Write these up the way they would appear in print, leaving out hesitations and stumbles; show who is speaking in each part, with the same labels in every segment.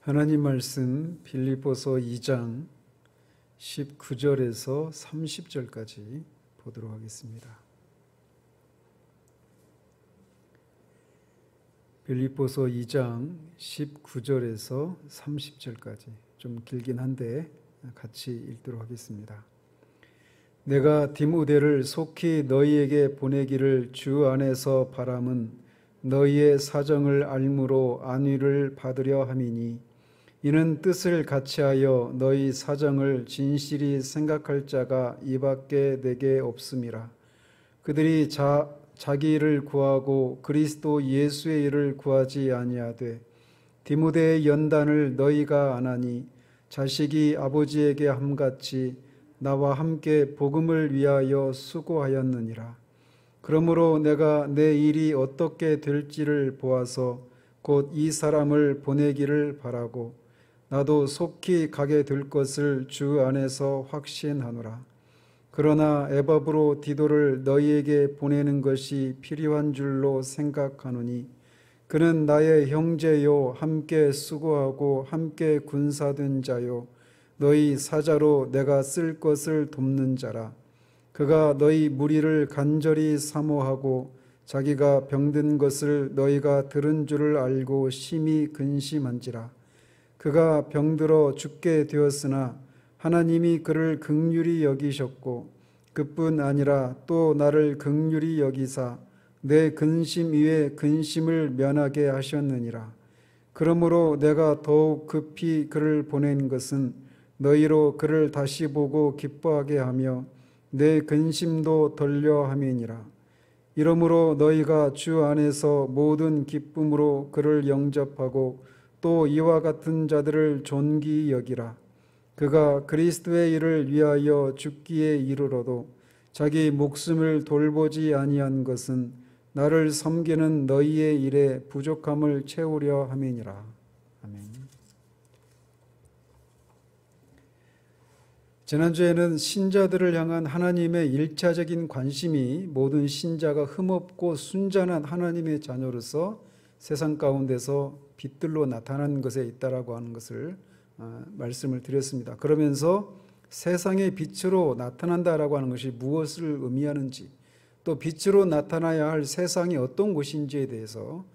Speaker 1: 하나님 말씀 빌립보서 2장 19절에서 30절까지 보도록 하겠습니다. 빌립보서 2장 19절에서 30절까지 좀 길긴 한데 같이 읽도록 하겠습니다. 내가 디모데를 속히 너희에게 보내기를 주 안에서 바람은 너희의 사정을 알므로 안위를 받으려 함이니 이는 뜻을 같이하여 너희 사정을 진실히 생각할 자가 이밖에 내게 없음이라. 그들이 자기 일을 구하고 그리스도 예수의 일을 구하지 아니하되 디모데의 연단을 너희가 아나니 자식이 아버지에게 함같이 나와 함께 복음을 위하여 수고하였느니라. 그러므로 내가 내 일이 어떻게 될지를 보아서 곧 이 사람을 보내기를 바라고 나도 속히 가게 될 것을 주 안에서 확신하노라. 그러나 에바브로 디도를 너희에게 보내는 것이 필요한 줄로 생각하노니 그는 나의 형제요 함께 수고하고 함께 군사된 자요 너희 사자로 내가 쓸 것을 돕는 자라. 그가 너희 무리를 간절히 사모하고 자기가 병든 것을 너희가 들은 줄을 알고 심히 근심한지라. 그가 병들어 죽게 되었으나 하나님이 그를 긍휼히 여기셨고 그뿐 아니라 또 나를 긍휼히 여기사 내 근심 위에 근심을 면하게 하셨느니라. 그러므로 내가 더욱 급히 그를 보낸 것은 너희로 그를 다시 보고 기뻐하게 하며 내 근심도 덜려 함이니라. 이러므로 너희가 주 안에서 모든 기쁨으로 그를 영접하고 또 이와 같은 자들을 존귀히 여기라. 그가 그리스도의 일을 위하여 죽기에 이르러도 자기 목숨을 돌보지 아니한 것은 나를 섬기는 너희의 일에 부족함을 채우려 함이니라. 아멘. 지난주에는 신자들을 향한 하나님의 일차적인 관심이 모든 신자가 흠없고 순전한 하나님의 자녀로서 세상 가운데서 빛들로 나타나는 것에 있다라고 하는 것을 말씀을 드렸습니다. 그러면서 세상의 빛으로 나타난다라고 하는 것이 무엇을 의미하는지 또 빛으로 나타나야 할 세상이 어떤 곳인지에 대해서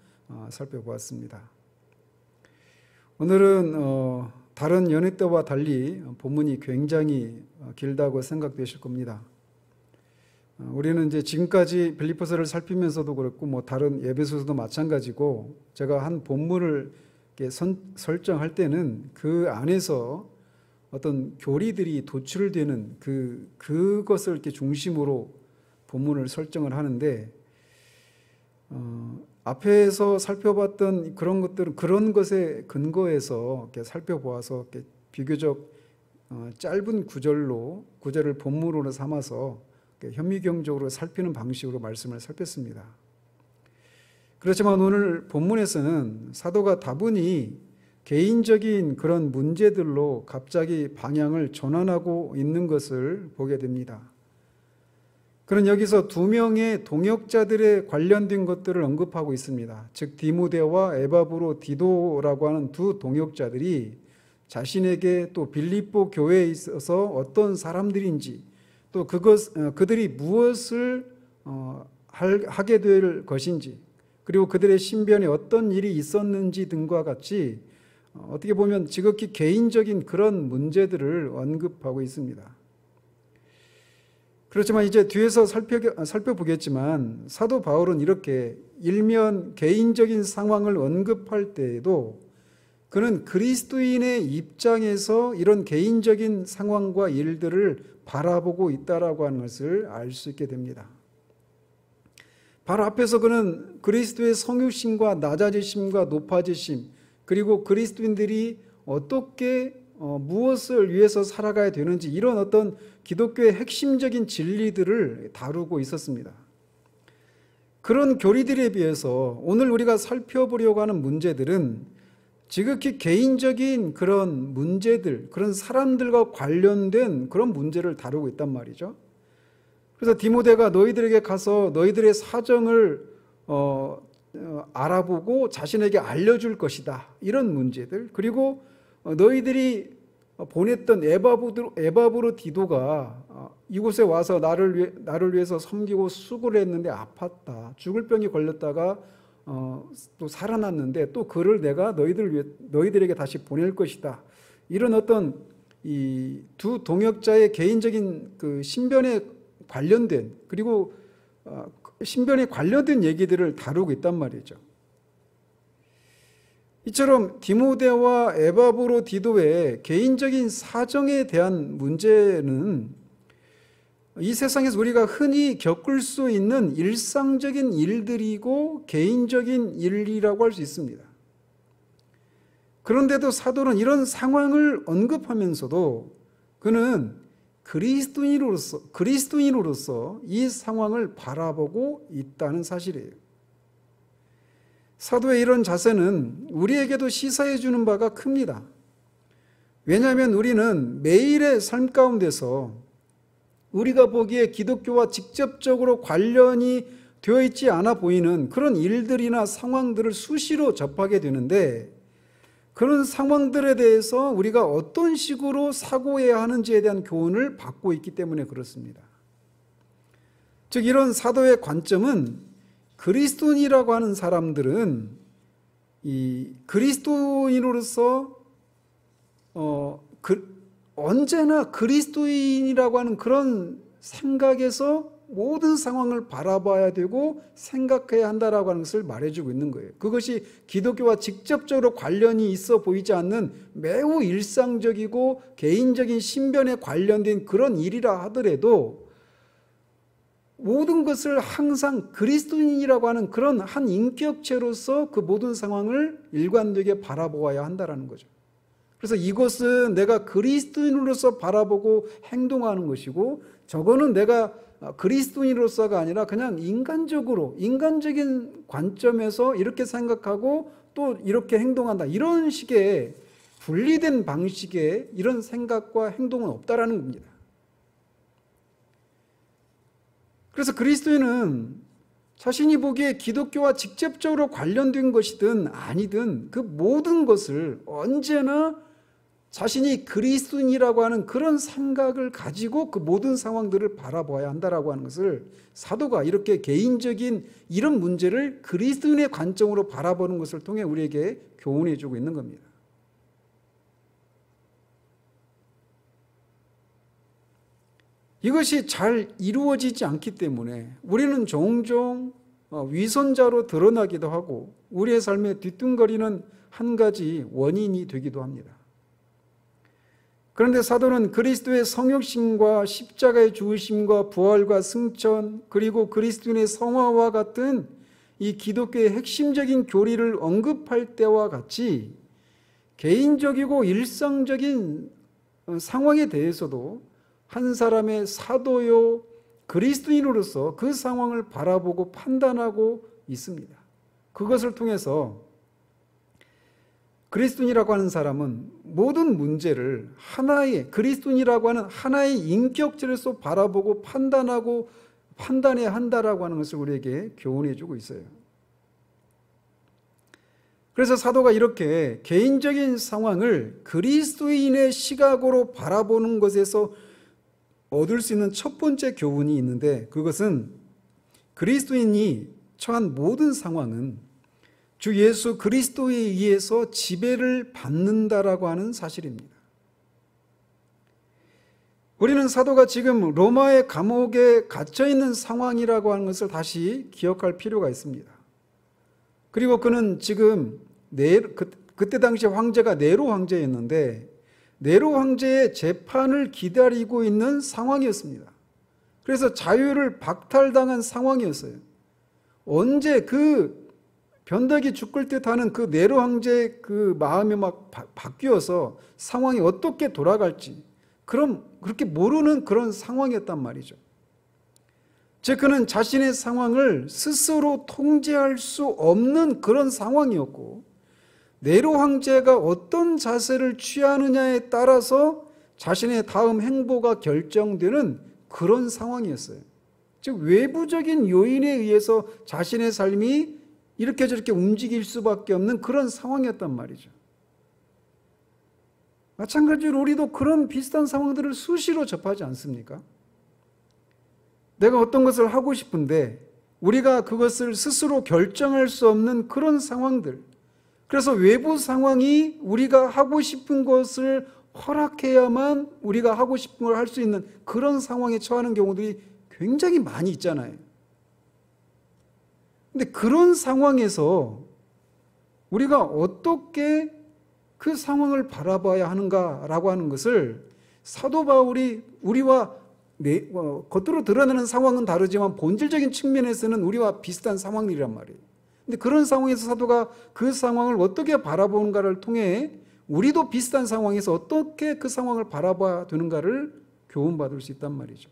Speaker 1: 살펴보았습니다. 오늘은 다른 연회 때와 달리 본문이 굉장히 길다고 생각되실 겁니다. 우리는 이제 지금까지 빌립보서를 살피면서도 그렇고 뭐 다른 에베소서도 마찬가지고 제가 한 본문을 이렇게 설정할 때는 그 안에서 어떤 교리들이 도출되는 그것을 이렇게 중심으로 본문을 설정을 하는데 앞에서 살펴봤던 그런 것들은 그런 것에 근거해서 이렇게 살펴보아서 이렇게 비교적 짧은 구절을 본문으로 삼아서 현미경적으로 살피는 방식으로 말씀을 살폈습니다. 그렇지만 오늘 본문에서는 사도가 다분히 개인적인 그런 문제들로 갑자기 방향을 전환하고 있는 것을 보게 됩니다. 그는 여기서 두 명의 동역자들에 관련된 것들을 언급하고 있습니다. 즉 디모데와 에바브로 디도라고 하는 두 동역자들이 자신에게 또 빌립보 교회에 있어서 어떤 사람들인지 또 그들이 무엇을 하게 될 것인지 그리고 그들의 신변에 어떤 일이 있었는지 등과 같이 어떻게 보면 지극히 개인적인 그런 문제들을 언급하고 있습니다. 그렇지만 이제 뒤에서 살펴보겠지만 사도 바울은 이렇게 일면 개인적인 상황을 언급할 때에도 그는 그리스도인의 입장에서 이런 개인적인 상황과 일들을 바라보고 있다라고 하는 것을 알 수 있게 됩니다. 바로 앞에서 그는 그리스도의 성육신과 낮아지심과 높아지심 그리고 그리스도인들이 어떻게 무엇을 위해서 살아가야 되는지 이런 어떤 기독교의 핵심적인 진리들을 다루고 있었습니다. 그런 교리들에 비해서 오늘 우리가 살펴보려고 하는 문제들은 지극히 개인적인 그런 문제들, 그런 사람들과 관련된 그런 문제를 다루고 있단 말이죠. 그래서 디모데가 너희들에게 가서 너희들의 사정을 알아보고 자신에게 알려줄 것이다. 이런 문제들. 그리고 너희들이 보냈던 에바브로디도가 이곳에 와서 나를 위해서 섬기고 수고를 했는데 아팠다. 죽을 병이 걸렸다가 또 살아났는데 또 그를 내가 너희들에게 다시 보낼 것이다. 이런 어떤 이 두 동역자의 개인적인 그 신변에 관련된, 그리고 신변에 관련된 얘기들을 다루고 있단 말이죠. 이처럼 디모데와 에바브로디도의 개인적인 사정에 대한 문제는 이 세상에서 우리가 흔히 겪을 수 있는 일상적인 일들이고 개인적인 일이라고 할 수 있습니다. 그런데도 사도는 이런 상황을 언급하면서도 그는 그리스도인으로서 이 상황을 바라보고 있다는 사실이에요. 사도의 이런 자세는 우리에게도 시사해 주는 바가 큽니다. 왜냐하면 우리는 매일의 삶 가운데서 우리가 보기에 기독교와 직접적으로 관련이 되어 있지 않아 보이는 그런 일들이나 상황들을 수시로 접하게 되는데, 그런 상황들에 대해서 우리가 어떤 식으로 사고해야 하는지에 대한 교훈을 받고 있기 때문에 그렇습니다. 즉, 이런 사도의 관점은 그리스도인이라고 하는 사람들은 이 그리스도인으로서 언제나 그리스도인이라고 하는 그런 생각에서 모든 상황을 바라봐야 되고 생각해야 한다라고 하는 것을 말해주고 있는 거예요. 그것이 기독교와 직접적으로 관련이 있어 보이지 않는 매우 일상적이고 개인적인 신변에 관련된 그런 일이라 하더라도 모든 것을 항상 그리스도인이라고 하는 그런 한 인격체로서 그 모든 상황을 일관되게 바라보아야 한다는 거죠. 그래서 이것은 내가 그리스도인으로서 바라보고 행동하는 것이고, 저거는 내가 그리스도인으로서가 아니라 그냥 인간적인 관점에서 이렇게 생각하고 또 이렇게 행동한다. 이런 식의 분리된 방식의 이런 생각과 행동은 없다라는 겁니다. 그래서 그리스도인은 자신이 보기에 기독교와 직접적으로 관련된 것이든 아니든 그 모든 것을 언제나 자신이 그리스도인이라고 하는 그런 생각을 가지고 그 모든 상황들을 바라봐야 한다라고 하는 것을 사도가 이렇게 개인적인 이런 문제를 그리스도인의 관점으로 바라보는 것을 통해 우리에게 교훈해 주고 있는 겁니다. 이것이 잘 이루어지지 않기 때문에 우리는 종종 위선자로 드러나기도 하고 우리의 삶에 뒤뚱거리는 한 가지 원인이 되기도 합니다. 그런데 사도는 그리스도의 성육신과 십자가의 죽으심과 부활과 승천, 그리고 그리스도인의 성화와 같은 이 기독교의 핵심적인 교리를 언급할 때와 같이 개인적이고 일상적인 상황에 대해서도 한 사람의 사도요 그리스도인으로서 그 상황을 바라보고 판단하고 있습니다. 그것을 통해서 그리스도인이라고 하는 사람은 모든 문제를 그리스도인이라고 하는 하나의 인격체로서 바라보고 판단해야 한다라고 하는 것을 우리에게 교훈해 주고 있어요. 그래서 사도가 이렇게 개인적인 상황을 그리스도인의 시각으로 바라보는 것에서 얻을 수 있는 첫 번째 교훈이 있는데, 그것은 그리스도인이 처한 모든 상황은 주 예수 그리스도에 의해서 지배를 받는다라고 하는 사실입니다. 우리는 사도가 지금 로마의 감옥에 갇혀 있는 상황이라고 하는 것을 다시 기억할 필요가 있습니다. 그리고 그는 지금 그때 당시 황제가 네로 황제였는데 네로 황제의 재판을 기다리고 있는 상황이었습니다. 그래서 자유를 박탈당한 상황이었어요. 언제 그 변덕이 죽을 듯하는 그 네로 황제의 그 마음이 막 바뀌어서 상황이 어떻게 돌아갈지 그렇게 모르는 그런 상황이었단 말이죠. 즉 그는 자신의 상황을 스스로 통제할 수 없는 그런 상황이었고, 네로 황제가 어떤 자세를 취하느냐에 따라서 자신의 다음 행보가 결정되는 그런 상황이었어요. 즉 외부적인 요인에 의해서 자신의 삶이 이렇게 저렇게 움직일 수밖에 없는 그런 상황이었단 말이죠. 마찬가지로 우리도 그런 비슷한 상황들을 수시로 접하지 않습니까? 내가 어떤 것을 하고 싶은데 우리가 그것을 스스로 결정할 수 없는 그런 상황들, 그래서 외부 상황이 우리가 하고 싶은 것을 허락해야만 우리가 하고 싶은 걸 할 수 있는 그런 상황에 처하는 경우들이 굉장히 많이 있잖아요. 근데 그런 상황에서 우리가 어떻게 그 상황을 바라봐야 하는가라고 하는 것을 사도 바울이 우리와 겉으로 드러나는 상황은 다르지만 본질적인 측면에서는 우리와 비슷한 상황이란 말이에요. 근데 그런 상황에서 사도가 그 상황을 어떻게 바라보는가를 통해 우리도 비슷한 상황에서 어떻게 그 상황을 바라봐야 되는가를 교훈받을 수 있단 말이죠.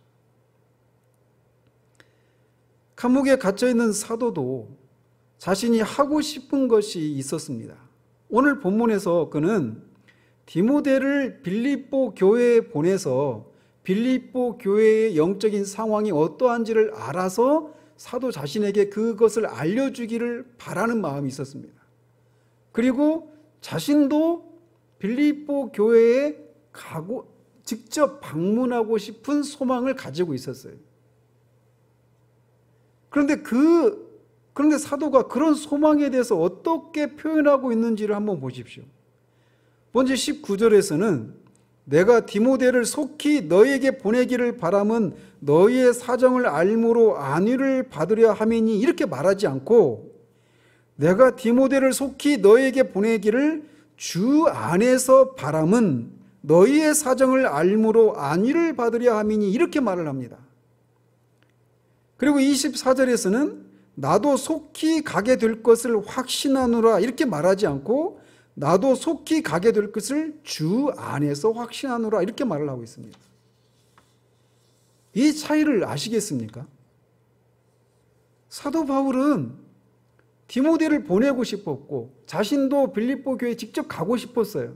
Speaker 1: 감옥에 갇혀있는 사도도 자신이 하고 싶은 것이 있었습니다. 오늘 본문에서 그는 디모데를 빌립보 교회에 보내서 빌립보 교회의 영적인 상황이 어떠한지를 알아서 사도 자신에게 그것을 알려주기를 바라는 마음이 있었습니다. 그리고 자신도 빌립보 교회에 가고 직접 방문하고 싶은 소망을 가지고 있었어요. 그런데 사도가 그런 소망에 대해서 어떻게 표현하고 있는지를 한번 보십시오. 먼저 19절에서는 내가 디모데를 속히 너에게 보내기를 바람은 너희의 사정을 알므로 안위를 받으려 함이니 이렇게 말하지 않고 내가 디모데를 속히 너에게 보내기를 주 안에서 바람은 너희의 사정을 알므로 안위를 받으려 함이니 이렇게 말을 합니다. 그리고 24절에서는 나도 속히 가게 될 것을 확신하노라 이렇게 말하지 않고 나도 속히 가게 될 것을 주 안에서 확신하노라 이렇게 말을 하고 있습니다. 이 차이를 아시겠습니까? 사도 바울은 디모데를 보내고 싶었고 자신도 빌립보 교회에 직접 가고 싶었어요.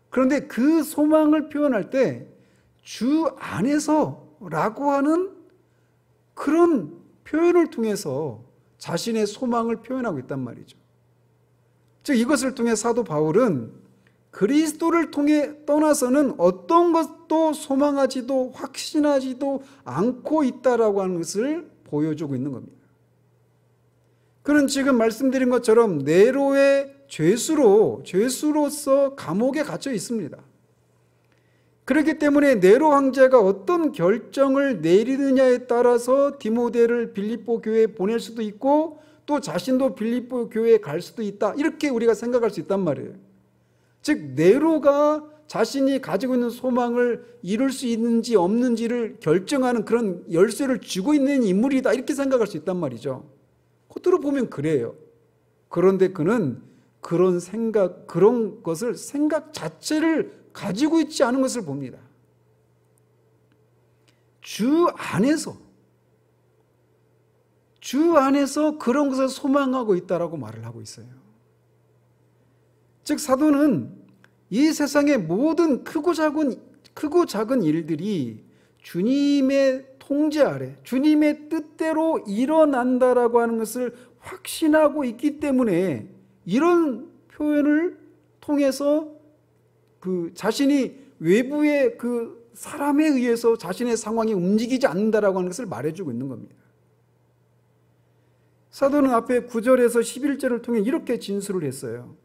Speaker 1: 그런데 그 소망을 표현할 때 주 안에서라고 하는 그런 표현을 통해서 자신의 소망을 표현하고 있단 말이죠. 즉 이것을 통해 사도 바울은 그리스도를 통해 떠나서는 어떤 것도 소망하지도 확신하지도 않고 있다라고 하는 것을 보여주고 있는 겁니다. 그는 지금 말씀드린 것처럼 네로의 죄수로서 감옥에 갇혀 있습니다. 그렇기 때문에 네로 황제가 어떤 결정을 내리느냐에 따라서 디모데를 빌립보 교회에 보낼 수도 있고 또 자신도 빌립보 교회에 갈 수도 있다. 이렇게 우리가 생각할 수 있단 말이에요. 즉 네로가 자신이 가지고 있는 소망을 이룰 수 있는지 없는지를 결정하는 그런 열쇠를 쥐고 있는 인물이다. 이렇게 생각할 수 있단 말이죠. 겉으로 보면 그래요. 그런데 그는 그런 것을 생각 자체를 가지고 있지 않은 것을 봅니다. 주 안에서 그런 것을 소망하고 있다라고 말을 하고 있어요. 즉 사도는 이 세상의 모든 크고 작은 일들이 주님의 통제 아래 주님의 뜻대로 일어난다라고 하는 것을 확신하고 있기 때문에 이런 표현을 통해서 자신이 외부의 사람에 의해서 자신의 상황이 움직이지 않는다라고 하는 것을 말해주고 있는 겁니다. 사도는 앞에 9절에서 11절을 통해 이렇게 진술을 했어요.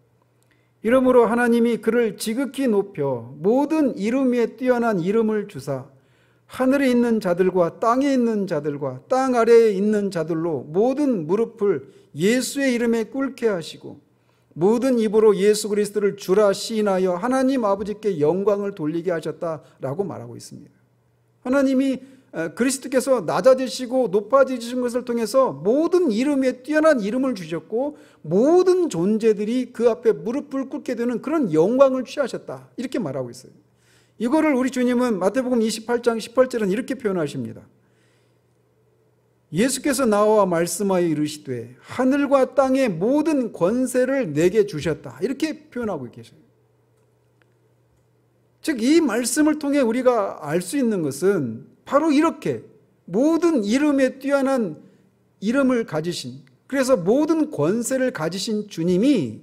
Speaker 1: 이러므로 하나님이 그를 지극히 높여 모든 이름 위에 뛰어난 이름을 주사 하늘에 있는 자들과 땅에 있는 자들과 땅 아래에 있는 자들로 모든 무릎을 예수의 이름에 꿇게 하시고 모든 입으로 예수 그리스도를 주라 시인하여 하나님 아버지께 영광을 돌리게 하셨다라고 말하고 있습니다. 하나님이 그리스도께서 낮아지시고 높아지신 것을 통해서 모든 이름 위에 뛰어난 이름을 주셨고 모든 존재들이 그 앞에 무릎을 꿇게 되는 그런 영광을 취하셨다. 이렇게 말하고 있어요. 이거를 우리 주님은 마태복음 28장 18절은 이렇게 표현하십니다. 예수께서 나와 말씀하여 이르시되 하늘과 땅의 모든 권세를 내게 주셨다. 이렇게 표현하고 계셔요. 즉 이 말씀을 통해 우리가 알 수 있는 것은 바로 이렇게 모든 이름에 뛰어난 이름을 가지신 그래서 모든 권세를 가지신 주님이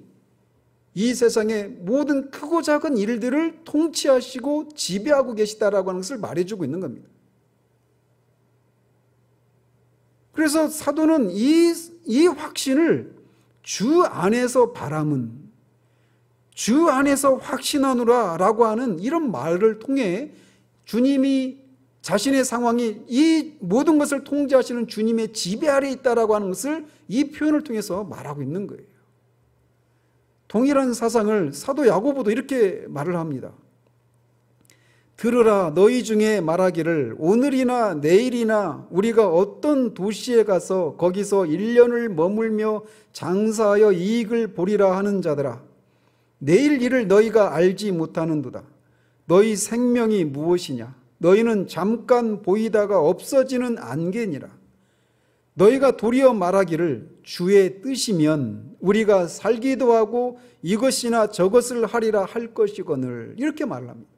Speaker 1: 이 세상의 모든 크고 작은 일들을 통치하시고 지배하고 계시다라고 하는 것을 말해주고 있는 겁니다. 그래서 사도는 이 확신을 주 안에서 바람은, 주 안에서 확신하노라 라고 하는 이런 말을 통해 주님이 자신의 상황이 이 모든 것을 통제하시는 주님의 지배 아래 있다라고 하는 것을 이 표현을 통해서 말하고 있는 거예요. 동일한 사상을 사도 야고보도 이렇게 말을 합니다. 들으라, 너희 중에 말하기를 오늘이나 내일이나 우리가 어떤 도시에 가서 거기서 1년을 머물며 장사하여 이익을 보리라 하는 자들아, 내일 일을 너희가 알지 못하는도다. 너희 생명이 무엇이냐? 너희는 잠깐 보이다가 없어지는 안개니라. 너희가 도리어 말하기를 주의 뜻이면 우리가 살기도 하고 이것이나 저것을 하리라 할 것이거늘, 이렇게 말을 합니다.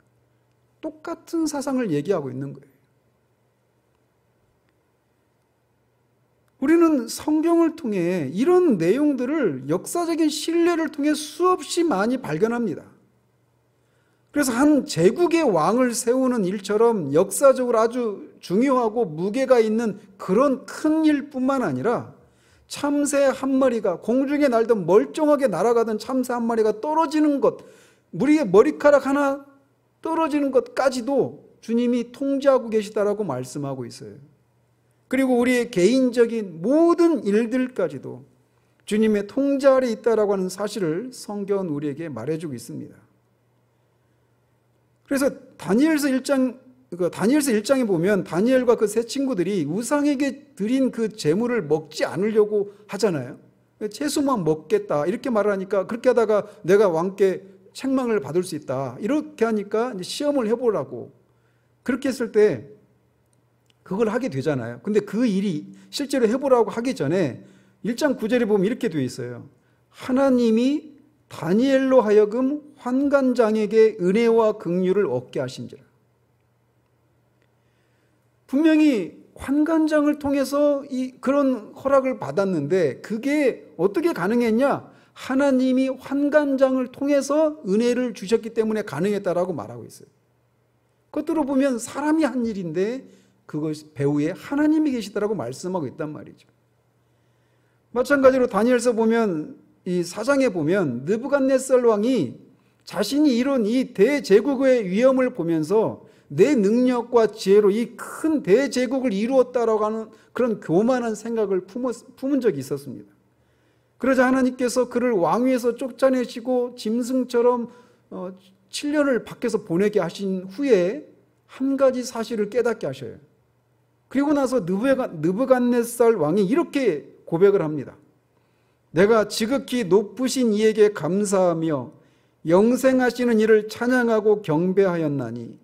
Speaker 1: 똑같은 사상을 얘기하고 있는 거예요. 우리는 성경을 통해 이런 내용들을 역사적인 신뢰를 통해 수없이 많이 발견합니다. 그래서 한 제국의 왕을 세우는 일처럼 역사적으로 아주 중요하고 무게가 있는 그런 큰 일뿐만 아니라 참새 한 마리가 공중에 날던 멀쩡하게 날아가던 참새 한 마리가 떨어지는 것, 우리의 머리카락 하나 떨어지는 것까지도 주님이 통제하고 계시다라고 말씀하고 있어요. 그리고 우리의 개인적인 모든 일들까지도 주님의 통제 아래 있다라고 하는 사실을 성경은 우리에게 말해주고 있습니다. 그래서 다니엘서 1장에 보면 다니엘과 그 세 친구들이 우상에게 드린 그 제물을 먹지 않으려고 하잖아요. 채소만 먹겠다 이렇게 말하니까, 그렇게 하다가 내가 왕께 책망을 받을 수 있다 이렇게 하니까 이제 시험을 해보라고 그렇게 했을 때 그걸 하게 되잖아요. 근데 그 일이 실제로 해보라고 하기 전에 1장 9절에 보면 이렇게 되어 있어요. 하나님이 다니엘로 하여금 환관장에게 은혜와 긍휼을 얻게 하신지라. 분명히 환관장을 통해서 그런 허락을 받았는데 그게 어떻게 가능했냐? 하나님이 환관장을 통해서 은혜를 주셨기 때문에 가능했다라고 말하고 있어요. 그것들로 보면 사람이 한 일인데 그것 배후에 하나님이 계시다라고 말씀하고 있단 말이죠. 마찬가지로 다니엘서 보면 이 4장에 보면 느부갓네살 왕이 자신이 이룬 이 대제국의 위엄을 보면서 내 능력과 지혜로 이 큰 대제국을 이루었다라고 하는 그런 교만한 생각을 품은 적이 있었습니다. 그러자 하나님께서 그를 왕위에서 쫓아내시고 짐승처럼 7년을 밖에서 보내게 하신 후에 한 가지 사실을 깨닫게 하셔요. 그리고 나서 느부갓네살 왕이 이렇게 고백을 합니다. 내가 지극히 높으신 이에게 감사하며 영생하시는 이를 찬양하고 경배하였나니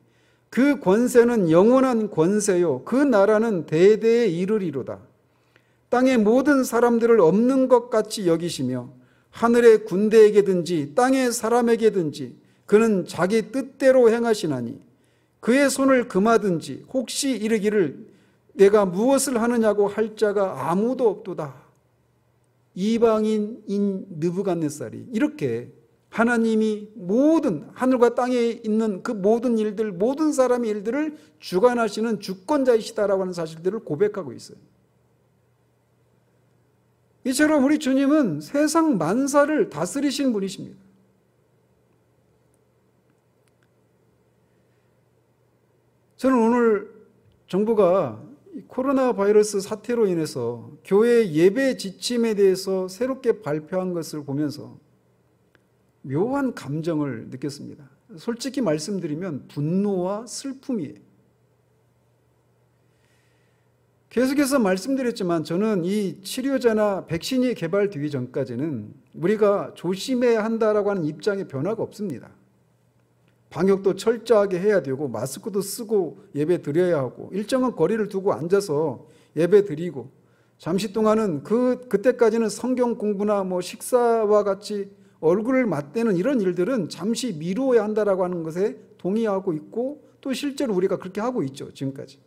Speaker 1: 그 권세는 영원한 권세요 그 나라는 대대에 이르리로다. 땅의 모든 사람들을 없는 것 같이 여기시며 하늘의 군대에게든지 땅의 사람에게든지 그는 자기 뜻대로 행하시나니 그의 손을 금하든지 혹시 이르기를 내가 무엇을 하느냐고 할 자가 아무도 없도다. 이방인인 느부갓네살이 이렇게 하나님이 모든 하늘과 땅에 있는 그 모든 일들, 모든 사람의 일들을 주관하시는 주권자이시다라고 하는 사실들을 고백하고 있어요. 이처럼 우리 주님은 세상 만사를 다스리신 분이십니다. 저는 오늘 정부가 코로나 바이러스 사태로 인해서 교회 예배 지침에 대해서 새롭게 발표한 것을 보면서 묘한 감정을 느꼈습니다. 솔직히 말씀드리면 분노와 슬픔이에요. 계속해서 말씀드렸지만 저는 이 치료제나 백신이 개발되기 전까지는 우리가 조심해야 한다라고 하는 입장에 변화가 없습니다. 방역도 철저하게 해야 되고 마스크도 쓰고 예배 드려야 하고 일정한 거리를 두고 앉아서 예배 드리고 잠시 동안은 그때까지는 성경 공부나 식사와 같이 얼굴을 맞대는 이런 일들은 잠시 미루어야 한다라고 하는 것에 동의하고 있고 또 실제로 우리가 그렇게 하고 있죠. 지금까지.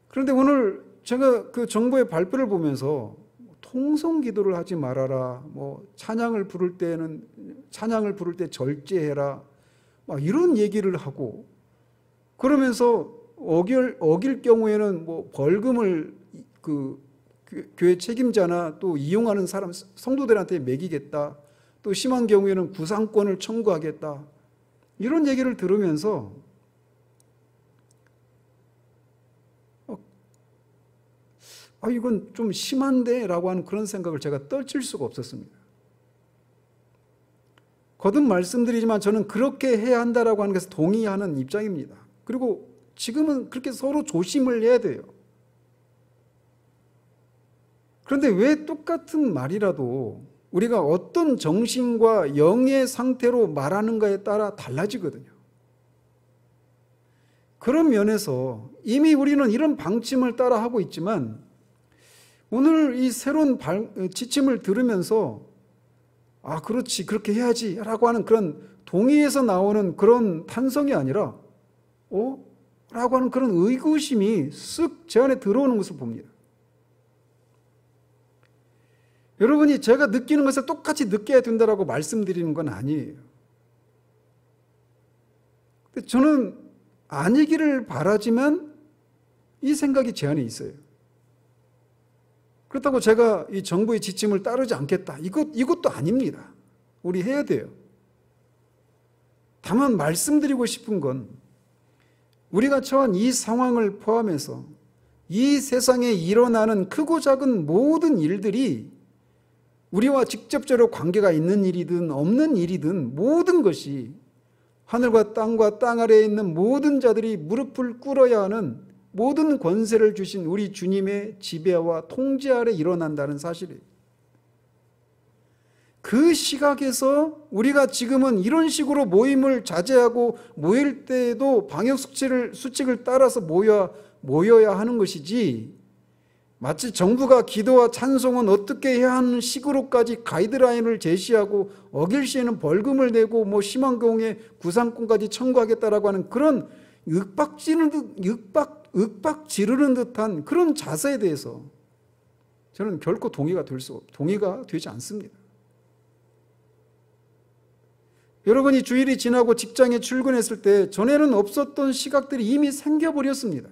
Speaker 1: 그런데 오늘 제가 그 정부의 발표를 보면서 통성 기도를 하지 말아라, 뭐 찬양을 부를 때 절제해라, 막 이런 얘기를 하고, 그러면서 어길 경우에는 뭐 벌금을 그 교회 책임자나 또 이용하는 사람 성도들한테 매기겠다, 또 심한 경우에는 구상권을 청구하겠다, 이런 얘기를 들으면서 이건 좀 심한데 라고 하는 그런 생각을 제가 떨칠 수가 없었습니다. 거듭 말씀드리지만 저는 그렇게 해야 한다라고 하는 것에 동의하는 입장입니다. 그리고 지금은 그렇게 서로 조심을 해야 돼요. 그런데 왜 똑같은 말이라도 우리가 어떤 정신과 영의 상태로 말하는가에 따라 달라지거든요. 그런 면에서 이미 우리는 이런 방침을 따라 하고 있지만, 오늘 이 새로운 지침을 들으면서 그렇지, 그렇게 해야지 라고 하는 그런 동의에서 나오는 그런 탄성이 아니라 라고 하는 그런 의구심이 쓱 제 안에 들어오는 것을 봅니다. 여러분이 제가 느끼는 것을 똑같이 느껴야 된다고 말씀드리는 건 아니에요. 근데 저는 아니기를 바라지만 이 생각이 제 안에 있어요. 그렇다고 제가 이 정부의 지침을 따르지 않겠다, 이것도 아닙니다. 우리 해야 돼요. 다만 말씀드리고 싶은 건, 우리가 처한 이 상황을 포함해서 이 세상에 일어나는 크고 작은 모든 일들이 우리와 직접적으로 관계가 있는 일이든 없는 일이든 모든 것이 하늘과 땅 아래에 있는 모든 자들이 무릎을 꿇어야 하는 모든 권세를 주신 우리 주님의 지배와 통제 아래 일어난다는 사실이에요. 그 시각에서 우리가 지금은 이런 식으로 모임을 자제하고 모일 때에도 방역 수칙을 따라서 모여야 하는 것이지, 마치 정부가 기도와 찬송은 어떻게 해야 하는 식으로까지 가이드라인을 제시하고 어길 시에는 벌금을 내고 뭐 심한 경우에 구상권까지 청구하겠다라고 하는 그런 윽박 지르는 듯한 그런 자세에 대해서 저는 결코 동의가 되지 않습니다. 여러분이 주일이 지나고 직장에 출근했을 때 전에는 없었던 시각들이 이미 생겨버렸습니다.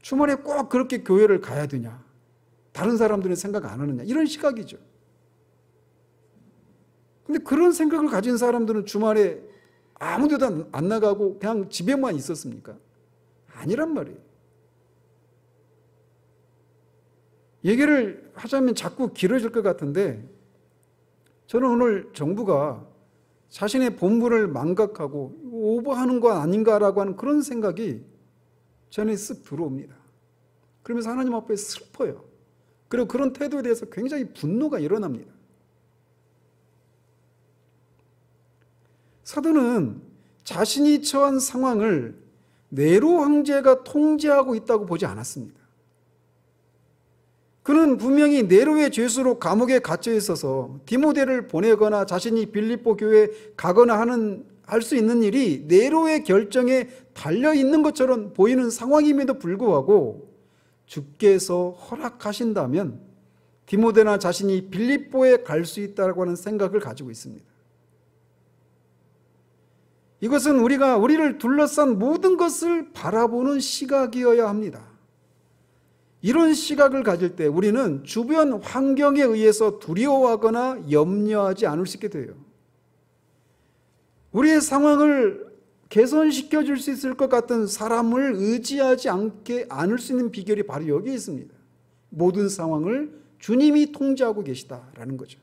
Speaker 1: 주말에 꼭 그렇게 교회를 가야 되냐, 다른 사람들은 생각 안 하느냐, 이런 시각이죠. 근데 그런 생각을 가진 사람들은 주말에 아무 데도 안 나가고 그냥 집에만 있었습니까? 아니란 말이에요. 얘기를 하자면 자꾸 길어질 것 같은데, 저는 오늘 정부가 자신의 본분을 망각하고 오버하는 거 아닌가라고 하는 그런 생각이 저는 쓱 들어옵니다. 그러면서 하나님 앞에 슬퍼요. 그리고 그런 태도에 대해서 굉장히 분노가 일어납니다. 사도는 자신이 처한 상황을 네로 황제가 통제하고 있다고 보지 않았습니다. 그는 분명히 네로의 죄수로 감옥에 갇혀 있어서 디모데를 보내거나 자신이 빌립보 교회에 가거나 할 수 있는 일이 네로의 결정에 달려 있는 것처럼 보이는 상황임에도 불구하고 주께서 허락하신다면 디모데나 자신이 빌립보에 갈 수 있다고 하는 생각을 가지고 있습니다. 이것은 우리를 둘러싼 모든 것을 바라보는 시각이어야 합니다. 이런 시각을 가질 때 우리는 주변 환경에 의해서 두려워하거나 염려하지 않을 수 있게 돼요. 우리의 상황을 개선시켜 줄 수 있을 것 같은 사람을 의지하지 않을 수 있는 비결이 바로 여기에 있습니다. 모든 상황을 주님이 통제하고 계시다라는 거죠.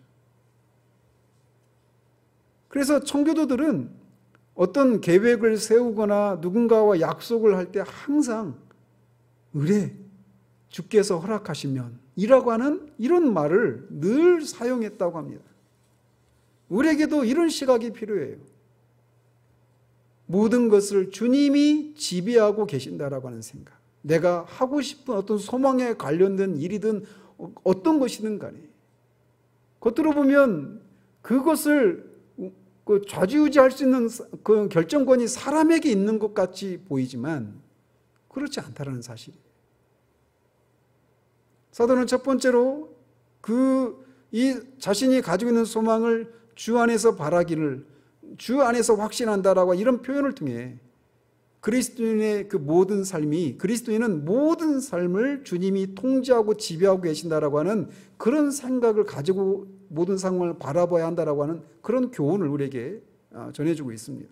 Speaker 1: 그래서 청교도들은 어떤 계획을 세우거나 누군가와 약속을 할 때 항상 의뢰, 주께서 허락하시면 이라고 하는 이런 말을 늘 사용했다고 합니다. 우리에게도 이런 시각이 필요해요. 모든 것을 주님이 지배하고 계신다라고 하는 생각. 내가 하고 싶은 어떤 소망에 관련된 일이든 어떤 것이든 간에 겉으로 보면 그것을 좌지우지할 수 있는 그 결정권이 사람에게 있는 것 같이 보이지만 그렇지 않다는 사실이에요. 사도는 첫 번째로 이 자신이 가지고 있는 소망을 주 안에서 바라기를, 주 안에서 확신한다라고 이런 표현을 통해 그리스도인의 그 모든 삶이, 그리스도인은 모든 삶을 주님이 통제하고 지배하고 계신다라고 하는 그런 생각을 가지고 모든 상황을 바라봐야 한다라고 하는 그런 교훈을 우리에게 전해주고 있습니다.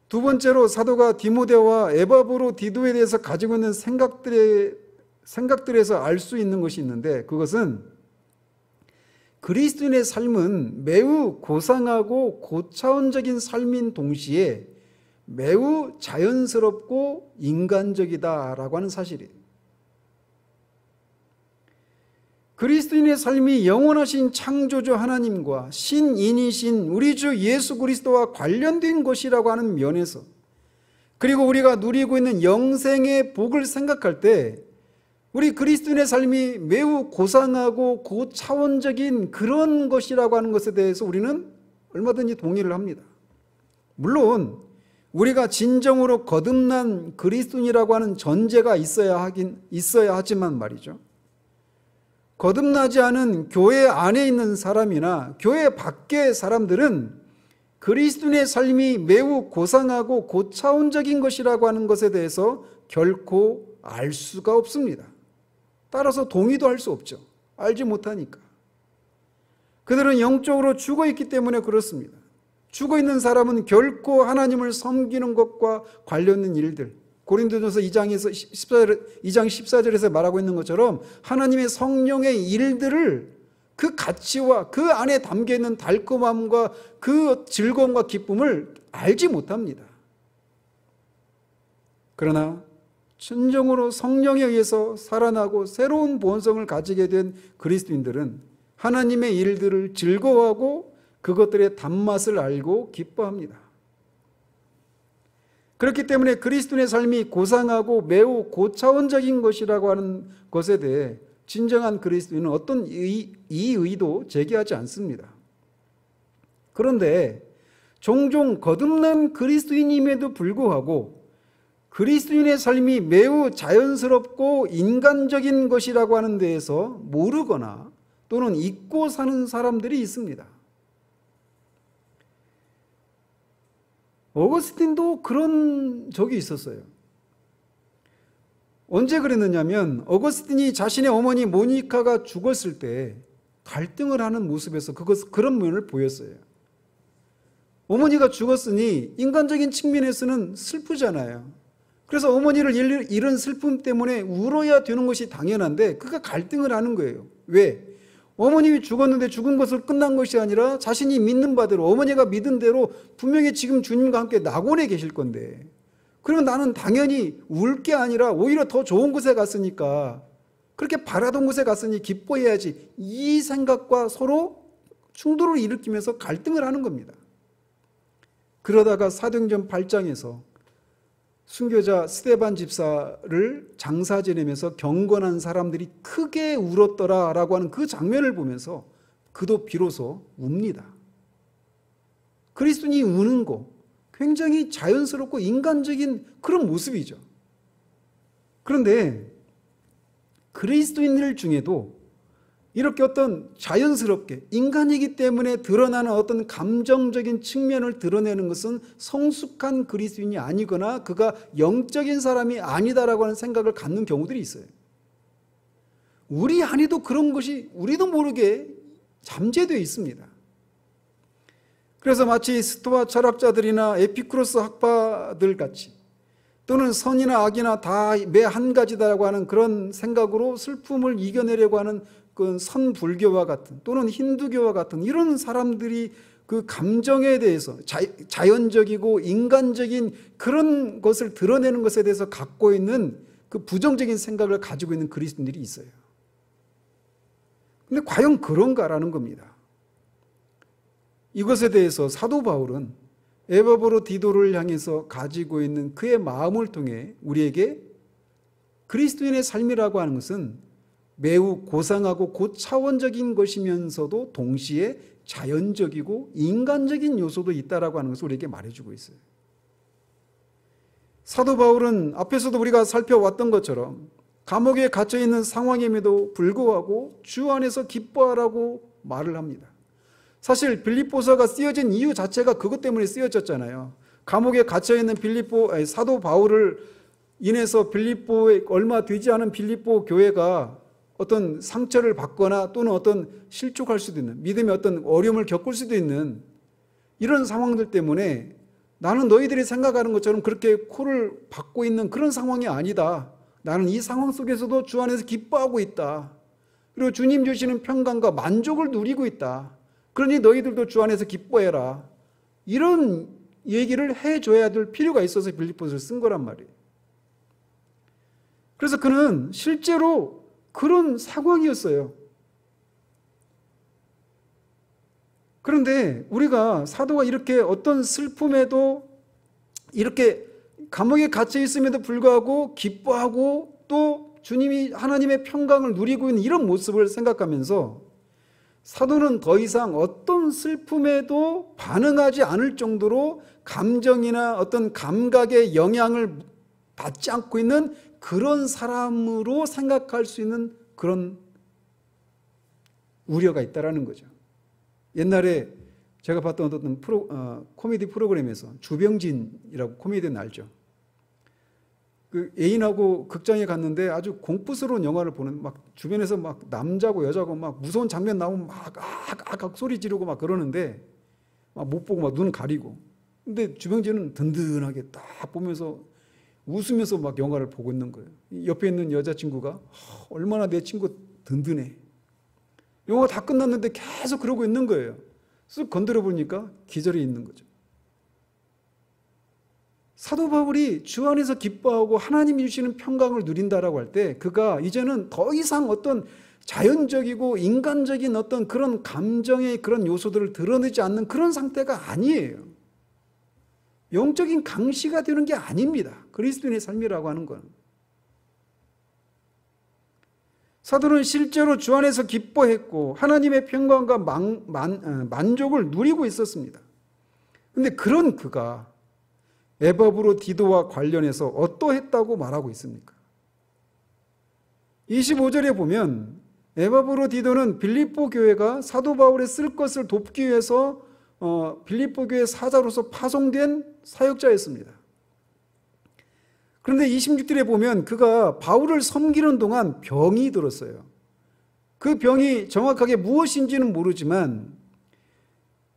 Speaker 1: 두 번째로 사도가 디모데와 에바브로디도에 대해서 가지고 있는 생각들에서 알 수 있는 것이 있는데, 그것은 그리스도인의 삶은 매우 고상하고 고차원적인 삶인 동시에 매우 자연스럽고 인간적이다라고 하는 사실이에요. 그리스도인의 삶이 영원하신 창조주 하나님과 신인이신 우리 주 예수 그리스도와 관련된 것이라고 하는 면에서, 그리고 우리가 누리고 있는 영생의 복을 생각할 때 우리 그리스도인의 삶이 매우 고상하고 고차원적인 그런 것이라고 하는 것에 대해서 우리는 얼마든지 동의를 합니다. 물론 우리가 진정으로 거듭난 그리스도인이라고 하는 전제가 있어야 하지만 말이죠, 거듭나지 않은 교회 안에 있는 사람이나 교회 밖의 사람들은 그리스도인의 삶이 매우 고상하고 고차원적인 것이라고 하는 것에 대해서 결코 알 수가 없습니다. 따라서 동의도 할 수 없죠. 알지 못하니까. 그들은 영적으로 죽어 있기 때문에 그렇습니다. 죽어 있는 사람은 결코 하나님을 섬기는 것과 관련된 일들, 고린도전서 2장 14절에서 말하고 있는 것처럼 하나님의 성령의 일들을, 그 가치와 그 안에 담겨있는 달콤함과 그 즐거움과 기쁨을 알지 못합니다. 그러나 진정으로 성령에 의해서 살아나고 새로운 본성을 가지게 된 그리스도인들은 하나님의 일들을 즐거워하고 그것들의 단맛을 알고 기뻐합니다. 그렇기 때문에 그리스도인의 삶이 고상하고 매우 고차원적인 것이라고 하는 것에 대해 진정한 그리스도인은 어떤 이의도 제기하지 않습니다. 그런데 종종 거듭난 그리스도인임에도 불구하고 그리스도인의 삶이 매우 자연스럽고 인간적인 것이라고 하는 데에서 모르거나 또는 잊고 사는 사람들이 있습니다. 어거스틴도 그런 적이 있었어요. 언제 그랬느냐면, 어거스틴이 자신의 어머니 모니카가 죽었을 때 갈등을 하는 모습에서 그런 면을 보였어요. 어머니가 죽었으니 인간적인 측면에서는 슬프잖아요. 그래서 어머니를 잃은 슬픔 때문에 울어야 되는 것이 당연한데 그가 갈등을 하는 거예요. 왜? 어머님이 죽었는데 죽은 것으로 끝난 것이 아니라 자신이 믿는 바대로, 어머니가 믿은 대로 분명히 지금 주님과 함께 낙원에 계실 건데, 그러면 나는 당연히 울 게 아니라 오히려 더 좋은 곳에 갔으니까, 그렇게 바라던 곳에 갔으니 기뻐해야지, 이 생각과 서로 충돌을 일으키면서 갈등을 하는 겁니다. 그러다가 사도행전 8장에서 순교자 스데반 집사를 장사 지내면서 경건한 사람들이 크게 울었더라라고 하는 그 장면을 보면서 그도 비로소 웁니다. 그리스도인이 우는 거 굉장히 자연스럽고 인간적인 그런 모습이죠. 그런데 그리스도인들 중에도 이렇게 어떤 자연스럽게 인간이기 때문에 드러나는 어떤 감정적인 측면을 드러내는 것은 성숙한 그리스도인이 아니거나 그가 영적인 사람이 아니다라고 하는 생각을 갖는 경우들이 있어요. 우리 안에도 그런 것이 우리도 모르게 잠재되어 있습니다. 그래서 마치 스토아 철학자들이나 에피쿠로스 학파들 같이, 또는 선이나 악이나 다 매 한 가지다라고 하는 그런 생각으로 슬픔을 이겨내려고 하는 그 선불교와 같은, 또는 힌두교와 같은 이런 사람들이 그 감정에 대해서 자연적이고 인간적인 그런 것을 드러내는 것에 대해서 갖고 있는 그 부정적인 생각을 가지고 있는 그리스도인들이 있어요. 근데 과연 그런가라는 겁니다. 이것에 대해서 사도 바울은 에바브로디도를 향해서 가지고 있는 그의 마음을 통해 우리에게 그리스도인의 삶이라고 하는 것은 매우 고상하고 고차원적인 것이면서도 동시에 자연적이고 인간적인 요소도 있다라고 하는 것을 우리에게 말해주고 있어요. 사도 바울은 앞에서도 우리가 살펴왔던 것처럼 감옥에 갇혀 있는 상황임에도 불구하고 주 안에서 기뻐하라고 말을 합니다. 사실 빌립보서가 쓰여진 이유 자체가 그것 때문에 쓰여졌잖아요. 감옥에 갇혀 있는 사도 바울을 인해서 빌립보에 얼마 되지 않은 빌립보 교회가 어떤 상처를 받거나 또는 어떤 실족할 수도 있는, 믿음의 어떤 어려움을 겪을 수도 있는 이런 상황들 때문에 나는 너희들이 생각하는 것처럼 그렇게 코를 박고 있는 그런 상황이 아니다. 나는 이 상황 속에서도 주 안에서 기뻐하고 있다. 그리고 주님 주시는 평강과 만족을 누리고 있다. 그러니 너희들도 주 안에서 기뻐해라. 이런 얘기를 해줘야 될 필요가 있어서 빌립보서를 쓴 거란 말이에요. 그래서 그는 실제로 그런 상황이었어요. 그런데 우리가 사도가 이렇게 어떤 슬픔에도 이렇게 감옥에 갇혀 있음에도 불구하고 기뻐하고 또 주님이 하나님의 평강을 누리고 있는 이런 모습을 생각하면서 사도는 더 이상 어떤 슬픔에도 반응하지 않을 정도로 감정이나 어떤 감각의 영향을 받지 않고 있는 그런 사람으로 생각할 수 있는 그런 우려가 있다라는 거죠. 옛날에 제가 봤던 어떤 코미디 프로그램에서 주병진이라고 코미디언 알죠? 그 애인하고 극장에 갔는데 아주 공포스러운 영화를 보는, 막 주변에서 막 남자고 여자고 막 무서운 장면 나오면 막 소리 지르고 막 그러는데 막 못 보고 막 눈 가리고. 근데 주병진은 든든하게 딱 보면서 웃으면서 막 영화를 보고 있는 거예요. 옆에 있는 여자친구가 얼마나 내 친구 든든해. 영화가 다 끝났는데 계속 그러고 있는 거예요. 쓱 건드려 보니까 기절해 있는 거죠. 사도 바울이 주 안에서 기뻐하고 하나님이 주시는 평강을 누린다라고 할 때 그가 이제는 더 이상 어떤 자연적이고 인간적인 어떤 그런 감정의 그런 요소들을 드러내지 않는 그런 상태가 아니에요. 영적인 강시가 되는 게 아닙니다. 그리스도인의 삶이라고 하는 건. 사도는 실제로 주 안에서 기뻐했고 하나님의 평강과 만족을 누리고 있었습니다. 그런데 그런 그가 에바브로 디도와 관련해서 어떠했다고 말하고 있습니까? 25절에 보면 에바브로 디도는 빌립보 교회가 사도 바울의 쓸 것을 돕기 위해서 빌립보 교회 사자로서 파송된 사역자였습니다. 그런데 26절에 보면 그가 바울을 섬기는 동안 병이 들었어요. 그 병이 정확하게 무엇인지는 모르지만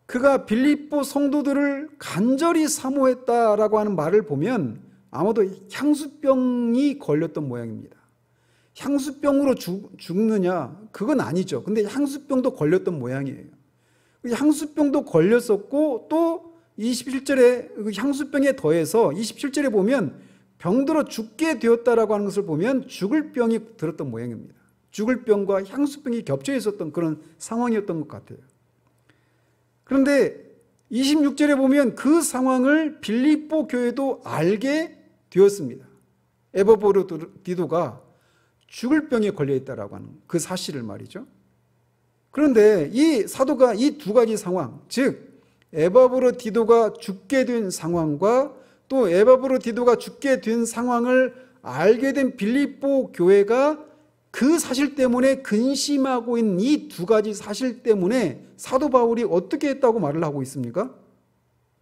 Speaker 1: 그가 빌립보 성도들을 간절히 사모했다라고 하는 말을 보면 아마도 향수병이 걸렸던 모양입니다. 향수병으로 죽느냐? 그건 아니죠. 근데 향수병도 걸렸던 모양이에요. 향수병도 걸렸었고 또 27절에 향수병에 더해서 27절에 보면 병들어 죽게 되었다라고 하는 것을 보면 죽을 병이 들었던 모양입니다. 죽을 병과 향수병이 겹쳐 있었던 그런 상황이었던 것 같아요. 그런데 26절에 보면 그 상황을 빌립보 교회도 알게 되었습니다. 에바브로 디도가 죽을 병에 걸려 있다라고 하는 그 사실을 말이죠. 그런데 이 사도가 이 두 가지 상황, 즉 에바브로 디도가 죽게 된 상황과 또 에바브로 디도가 죽게 된 상황을 알게 된 빌립보 교회가 그 사실 때문에 근심하고 있는 이 두 가지 사실 때문에 사도 바울이 어떻게 했다고 말을 하고 있습니까?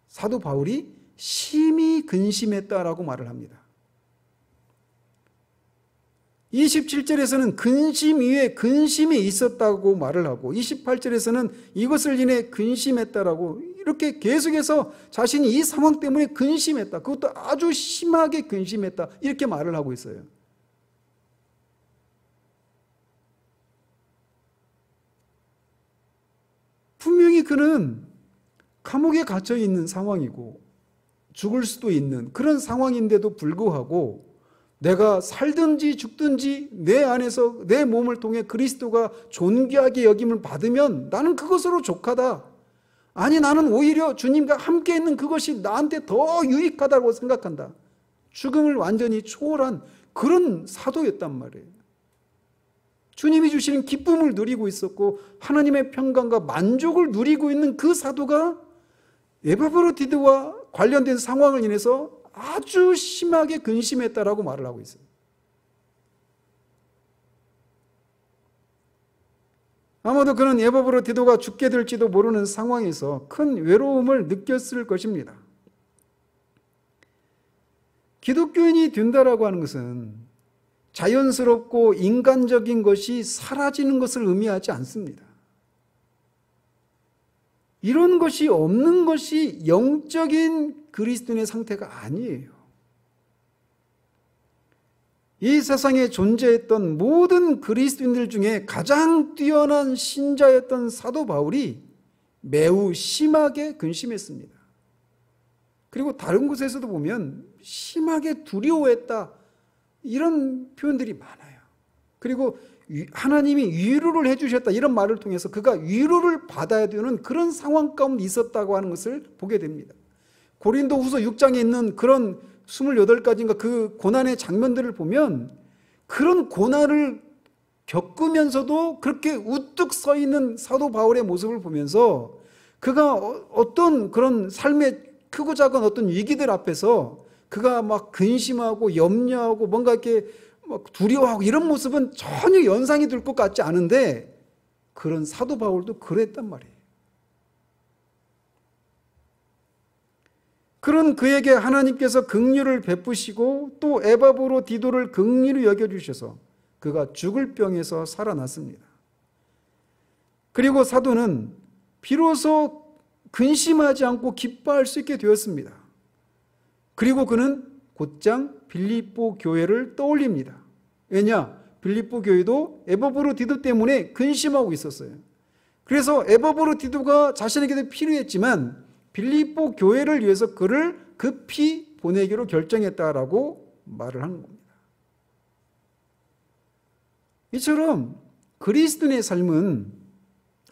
Speaker 1: 사도 바울이 심히 근심했다라고 말을 합니다. 27절에서는 근심 위에 근심이 있었다고 말을 하고 28절에서는 이것을 인해 근심했다라고 이렇게 계속해서 자신이 이 상황 때문에 근심했다. 그것도 아주 심하게 근심했다. 이렇게 말을 하고 있어요. 분명히 그는 감옥에 갇혀 있는 상황이고 죽을 수도 있는 그런 상황인데도 불구하고 내가 살든지 죽든지 내 안에서 내 몸을 통해 그리스도가 존귀하게 여김을 받으면 나는 그것으로 족하다. 아니 나는 오히려 주님과 함께 있는 그것이 나한테 더 유익하다고 생각한다. 죽음을 완전히 초월한 그런 사도였단 말이에요. 주님이 주시는 기쁨을 누리고 있었고 하나님의 평강과 만족을 누리고 있는 그 사도가 에바브로 디도와 관련된 상황을 인해서 아주 심하게 근심했다라고 말을 하고 있어요. 아마도 그는 에바브로 디도가 죽게 될지도 모르는 상황에서 큰 외로움을 느꼈을 것입니다. 기독교인이 된다라고 하는 것은 자연스럽고 인간적인 것이 사라지는 것을 의미하지 않습니다. 이런 것이 없는 것이 영적인 그리스도인의 상태가 아니에요. 이 세상에 존재했던 모든 그리스도인들 중에 가장 뛰어난 신자였던 사도 바울이 매우 심하게 근심했습니다. 그리고 다른 곳에서도 보면 심하게 두려워했다, 이런 표현들이 많아요. 그리고 하나님이 위로를 해주셨다, 이런 말을 통해서 그가 위로를 받아야 되는 그런 상황 가운데 있었다고 하는 것을 보게 됩니다. 고린도후서 6장에 있는 그런 28가지인가 그 고난의 장면들을 보면 그런 고난을 겪으면서도 그렇게 우뚝 서 있는 사도 바울의 모습을 보면서 그가 어떤 그런 삶의 크고 작은 어떤 위기들 앞에서 그가 막 근심하고 염려하고 뭔가 이렇게 막 두려워하고 이런 모습은 전혀 연상이 될 것 같지 않은데, 그런 사도 바울도 그랬단 말이에요. 그런 그에게 하나님께서 긍휼을 베푸시고 또 에바브로 디도를 긍휼히 여겨주셔서 그가 죽을 병에서 살아났습니다. 그리고 사도는 비로소 근심하지 않고 기뻐할 수 있게 되었습니다. 그리고 그는 곧장 빌립보 교회를 떠올립니다. 왜냐? 빌립보 교회도 에바브로 디도 때문에 근심하고 있었어요. 그래서 에바브로 디도가 자신에게도 필요했지만 빌립보 교회를 위해서 그를 급히 보내기로 결정했다라고 말을 하는 겁니다. 이처럼 그리스도인의 삶은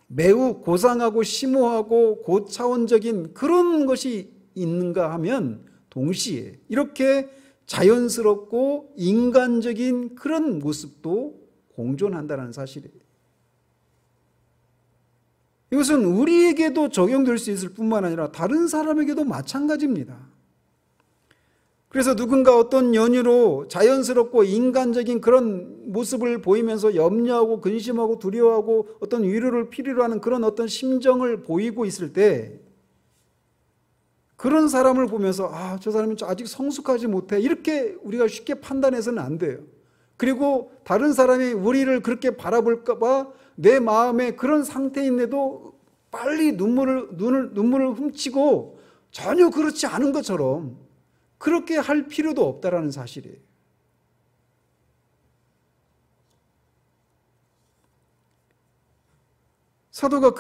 Speaker 1: 매우 고상하고 심오하고 고차원적인 그런 것이 있는가 하면 동시에 이렇게 자연스럽고 인간적인 그런 모습도 공존한다는 사실이에요. 이것은 우리에게도 적용될 수 있을 뿐만 아니라 다른 사람에게도 마찬가지입니다. 그래서 누군가 어떤 연유로 자연스럽고 인간적인 그런 모습을 보이면서 염려하고 근심하고 두려워하고 어떤 위로를 필요로 하는 그런 어떤 심정을 보이고 있을 때 그런 사람을 보면서 저 사람이 아직 성숙하지 못해, 이렇게 우리가 쉽게 판단해서는 안 돼요. 그리고 다른 사람이 우리를 그렇게 바라볼까 봐 내 마음에 그런 상태인데도 빨리 눈물을 훔치고 전혀 그렇지 않은 것처럼 그렇게 할 필요도 없다라는 사실이에요. 사도가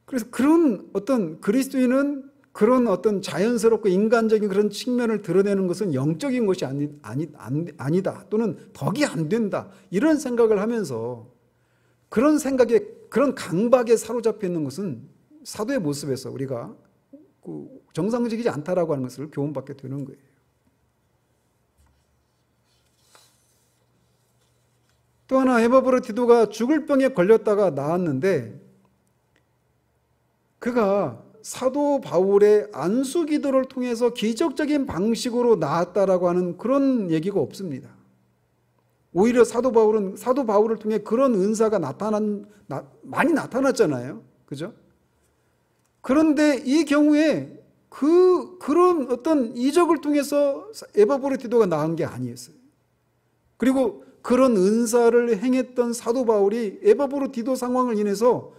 Speaker 1: 그래서 그런 어떤 그리스도인은 그런 어떤 자연스럽고 인간적인 그런 측면을 드러내는 것은 영적인 것이 아니다, 또는 덕이 안 된다, 이런 생각을 하면서 그런 생각에, 그런 강박에 사로잡혀 있는 것은 사도의 모습에서 우리가 정상적이지 않다라고 하는 것을 교훈받게 되는 거예요. 또 하나, 에바브로 디도가 죽을 병에 걸렸다가 나았는데 그가 사도 바울의 안수 기도를 통해서 기적적인 방식으로 나았다라고 하는 그런 얘기가 없습니다. 오히려 사도 바울을 통해 그런 은사가 많이 나타났잖아요. 그죠? 그런데 이 경우에 그런 어떤 이적을 통해서 에바브로 디도가 나은 게 아니었어요. 그리고 그런 은사를 행했던 사도 바울이 에바브로 디도 상황을 인해서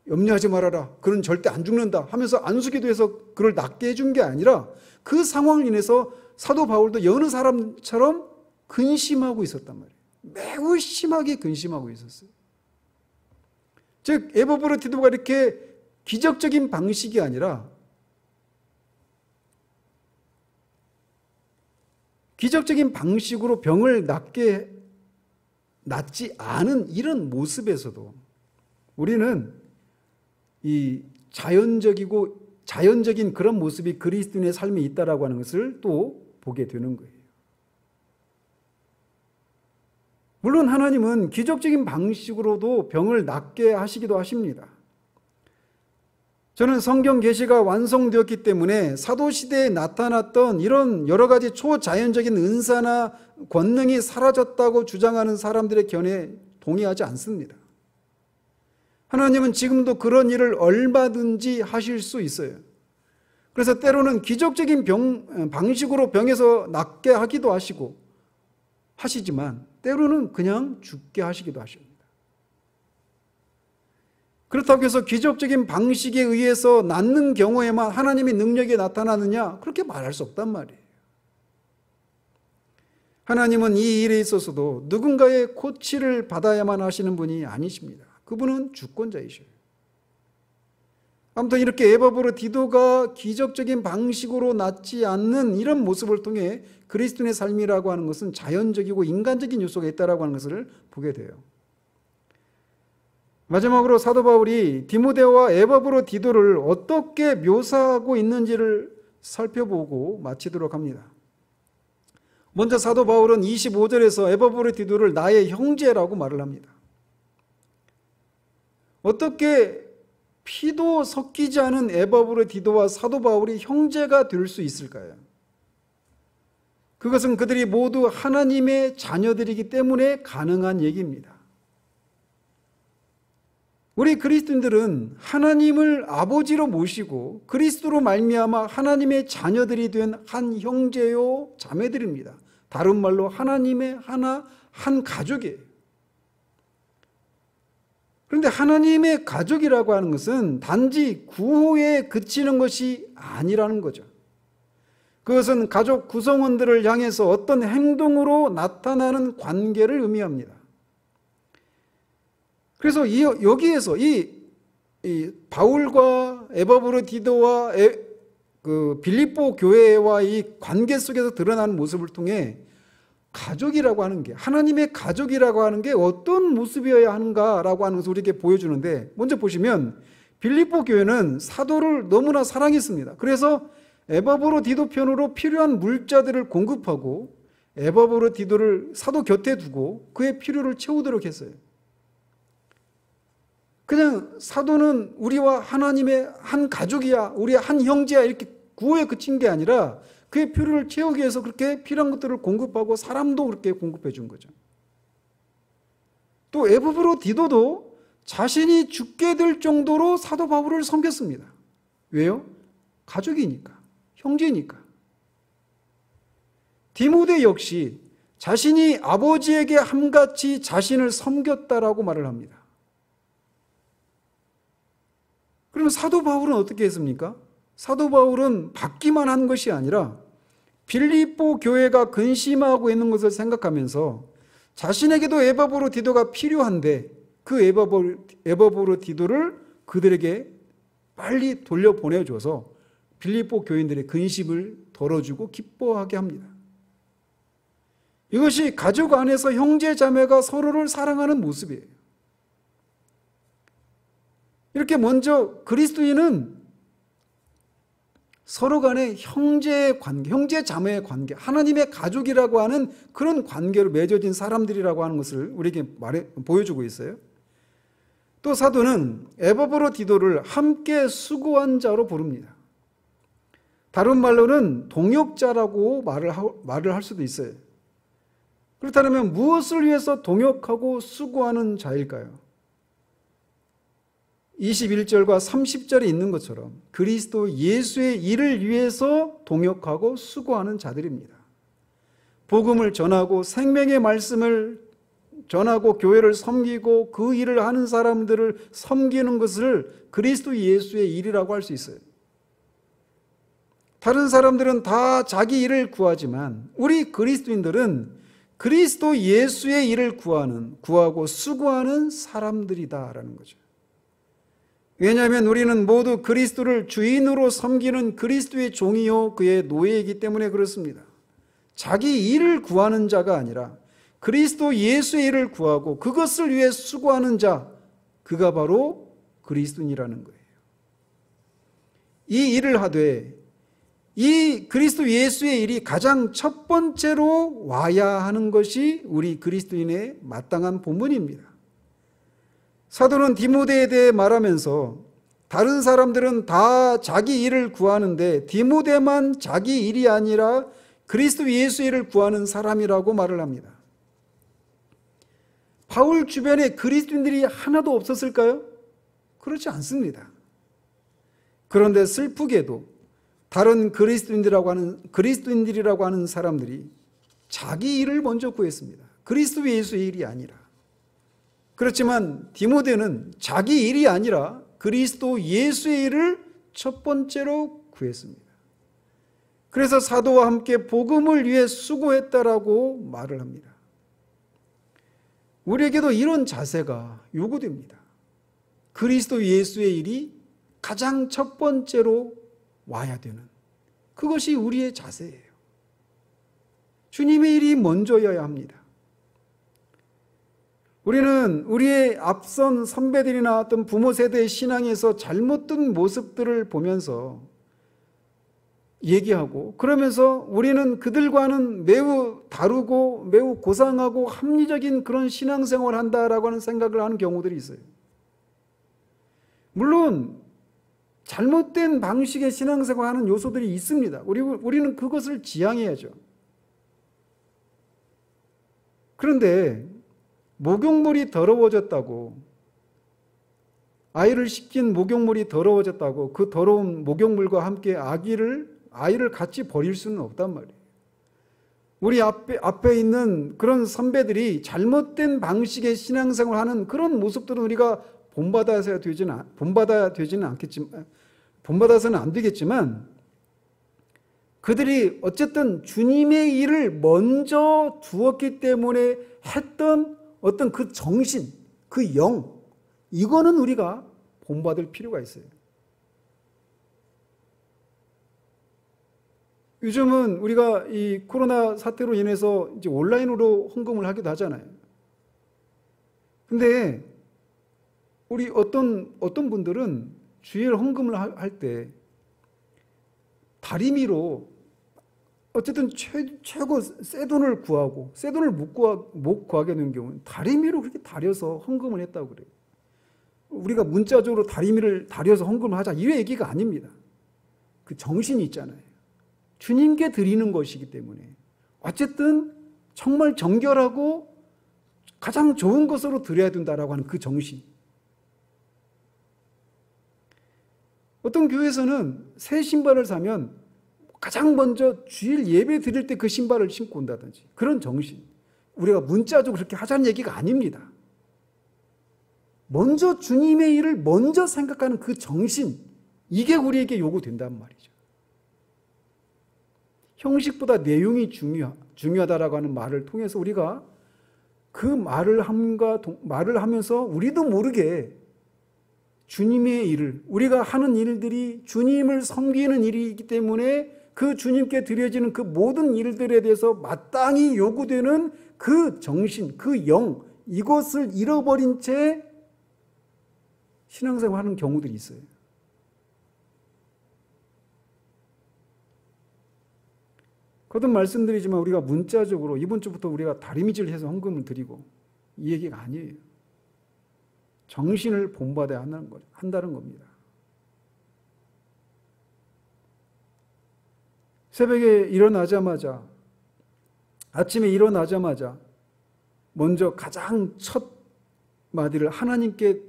Speaker 1: 염려하지 말아라, 그는 절대 안 죽는다 하면서 안수기도해서 그를 낫게 해준 게 아니라 그 상황을 인해서 사도 바울도 여느 사람처럼 근심하고 있었단 말이에요. 매우 심하게 근심하고 있었어요. 즉 에바브로 디도가 이렇게 기적적인 방식이 아니라 기적적인 방식으로 병을 낫지 않은 이런 모습에서도 우리는 이 자연적인 그런 모습이 그리스도인의 삶에 있다라고 하는 것을 또 보게 되는 거예요. 물론 하나님은 기적적인 방식으로도 병을 낫게 하시기도 하십니다. 저는 성경 계시가 완성되었기 때문에 사도시대에 나타났던 이런 여러 가지 초자연적인 은사나 권능이 사라졌다고 주장하는 사람들의 견해에 동의하지 않습니다. 하나님은 지금도 그런 일을 얼마든지 하실 수 있어요. 그래서 때로는 기적적인 방식으로 병에서 낫게 하기도 하시지만 때로는 그냥 죽게 하시기도 하십니다. 그렇다고 해서 기적적인 방식에 의해서 낫는 경우에만 하나님의 능력이 나타나느냐? 그렇게 말할 수 없단 말이에요. 하나님은 이 일에 있어서도 누군가의 코치를 받아야만 하시는 분이 아니십니다. 그분은 주권자이셔요. 아무튼 이렇게 에바브로디도가 기적적인 방식으로 낫지 않는 이런 모습을 통해 그리스도인의 삶이라고 하는 것은 자연적이고 인간적인 요소가 있다고 하는 것을 보게 돼요. 마지막으로 사도 바울이 디모데와 에바브로디도를 어떻게 묘사하고 있는지를 살펴보고 마치도록 합니다. 먼저 사도 바울은 25절에서 에바브로디도를 나의 형제라고 말을 합니다. 어떻게 피도 섞이지 않은 에바브로디도와 사도 바울이 형제가 될 수 있을까요? 그것은 그들이 모두 하나님의 자녀들이기 때문에 가능한 얘기입니다. 우리 그리스도인들은 하나님을 아버지로 모시고 그리스도로 말미암아 하나님의 자녀들이 된 한 형제요 자매들입니다. 다른 말로 하나님의 한 가족이에요. 그런데 하나님의 가족이라고 하는 것은 단지 구호에 그치는 것이 아니라는 거죠. 그것은 가족 구성원들을 향해서 어떤 행동으로 나타나는 관계를 의미합니다. 그래서 여기에서 이 바울과 에바브로디도와 빌립보 교회와 이 관계 속에서 드러나는 모습을 통해 가족이라고 하는 게, 하나님의 가족이라고 하는 게 어떤 모습이어야 하는가라고 하는 것을 우리에게 보여주는데, 먼저 보시면 빌립보 교회는 사도를 너무나 사랑했습니다. 그래서 에바브로디도 편으로 필요한 물자들을 공급하고 에바브로디도를 사도 곁에 두고 그의 필요를 채우도록 했어요. 그냥 사도는 우리와 하나님의 한 가족이야, 우리의 한 형제야, 이렇게 구호에 그친 게 아니라 그의 필요를 채우기 위해서 그렇게 필요한 것들을 공급하고 사람도 그렇게 공급해 준 거죠. 또 에바브로디도도 자신이 죽게 될 정도로 사도 바울을 섬겼습니다. 왜요? 가족이니까, 형제니까. 디모데 역시 자신이 아버지에게 함같이 자신을 섬겼다라고 말을 합니다. 그러면 사도 바울은 어떻게 했습니까? 사도 바울은 받기만 한 것이 아니라 빌립보 교회가 근심하고 있는 것을 생각하면서 자신에게도 에바브로디도가 필요한데 그 에바브로디도를 그들에게 빨리 돌려보내줘서 빌립보 교인들의 근심을 덜어주고 기뻐하게 합니다. 이것이 가족 안에서 형제 자매가 서로를 사랑하는 모습이에요. 이렇게 먼저 그리스도인은 서로 간의 형제의 관계, 형제 자매의 관계, 하나님의 가족이라고 하는 그런 관계로 맺어진 사람들이라고 하는 것을 우리에게 보여주고 있어요. 또 사도는 에바브로디도를 함께 수고한 자로 부릅니다. 다른 말로는 동역자라고 말을 할 수도 있어요. 그렇다면 무엇을 위해서 동역하고 수고하는 자일까요? 21절과 30절에 있는 것처럼 그리스도 예수의 일을 위해서 동역하고 수고하는 자들입니다. 복음을 전하고 생명의 말씀을 전하고 교회를 섬기고 그 일을 하는 사람들을 섬기는 것을 그리스도 예수의 일이라고 할 수 있어요. 다른 사람들은 다 자기 일을 구하지만 우리 그리스도인들은 그리스도 예수의 일을 구하고 수고하는 사람들이다라는 거죠. 왜냐하면 우리는 모두 그리스도를 주인으로 섬기는 그리스도의 종이요 그의 노예이기 때문에 그렇습니다. 자기 일을 구하는 자가 아니라 그리스도 예수의 일을 구하고 그것을 위해 수고하는 자, 그가 바로 그리스도인이라는 거예요. 이 일을 하되 이 그리스도 예수의 일이 가장 첫 번째로 와야 하는 것이 우리 그리스도인의 마땅한 본분입니다. 사도는 디모데에 대해 말하면서 다른 사람들은 다 자기 일을 구하는데 디모데만 자기 일이 아니라 그리스도 예수의 일을 구하는 사람이라고 말을 합니다. 바울 주변에 그리스도인들이 하나도 없었을까요? 그렇지 않습니다. 그런데 슬프게도 다른 그리스도인들이라고 하는 사람들이 자기 일을 먼저 구했습니다. 그리스도 예수의 일이 아니라. 그렇지만 디모데는 자기 일이 아니라 그리스도 예수의 일을 첫 번째로 구했습니다. 그래서 사도와 함께 복음을 위해 수고했다라고 말을 합니다. 우리에게도 이런 자세가 요구됩니다. 그리스도 예수의 일이 가장 첫 번째로 와야 되는, 그것이 우리의 자세예요. 주님의 일이 먼저여야 합니다. 우리는 우리의 앞선 선배들이나 어떤 부모 세대의 신앙에서 잘못된 모습들을 보면서 얘기하고, 그러면서 우리는 그들과는 매우 다르고 매우 고상하고 합리적인 그런 신앙생활을 한다라고 하는 생각을 하는 경우들이 있어요. 물론 잘못된 방식의 신앙생활을 하는 요소들이 있습니다. 우리는 그것을 지양해야죠. 그런데 목욕물이 더러워졌다고, 아이를 씻긴 목욕물이 더러워졌다고 그 더러운 목욕물과 함께 아이를 같이 버릴 수는 없단 말이에요. 우리 앞에 있는 그런 선배들이 잘못된 방식의 신앙생활을 하는 그런 모습들은 우리가 본받아서는 안 되겠지만, 그들이 어쨌든 주님의 일을 먼저 두었기 때문에 했던 어떤 그 정신, 그 영, 이거는 우리가 본받을 필요가 있어요. 요즘은 우리가 이 코로나 사태로 인해서 이제 온라인으로 헌금을 하기도 하잖아요. 근데 우리 어떤 분들은 주일 헌금을 할 때 다리미로 어쨌든 최고 새 돈을 구하고, 새 돈을 못 구하게 되는 경우는 다리미로 그렇게 다려서 헌금을 했다고 그래요. 우리가 문자적으로 다리미를 다려서 헌금을 하자, 이런 얘기가 아닙니다. 그 정신이 있잖아요. 주님께 드리는 것이기 때문에 어쨌든 정말 정결하고 가장 좋은 것으로 드려야 된다라고 하는 그 정신. 어떤 교회에서는 새 신발을 사면 가장 먼저 주일 예배 드릴 때 그 신발을 신고 온다든지, 그런 정신. 우리가 문자적으로 그렇게 하자는 얘기가 아닙니다. 먼저 주님의 일을 먼저 생각하는 그 정신, 이게 우리에게 요구된단 말이죠. 형식보다 내용이 중요하다라고 하는 말을 통해서 우리가 그 말을 하면서 우리도 모르게 주님의 일을, 우리가 하는 일들이 주님을 섬기는 일이기 때문에 그 주님께 드려지는 그 모든 일들에 대해서 마땅히 요구되는 그 정신, 그 영, 이것을 잃어버린 채 신앙생활 하는 경우들이 있어요. 거듭 말씀드리지만 우리가 문자적으로 이번 주부터 우리가 다리미질해서 헌금을 드리고, 이 얘기가 아니에요. 정신을 본받아야 한다는 겁니다. 새벽에 일어나자마자, 아침에 일어나자마자 먼저 가장 첫 마디를 하나님께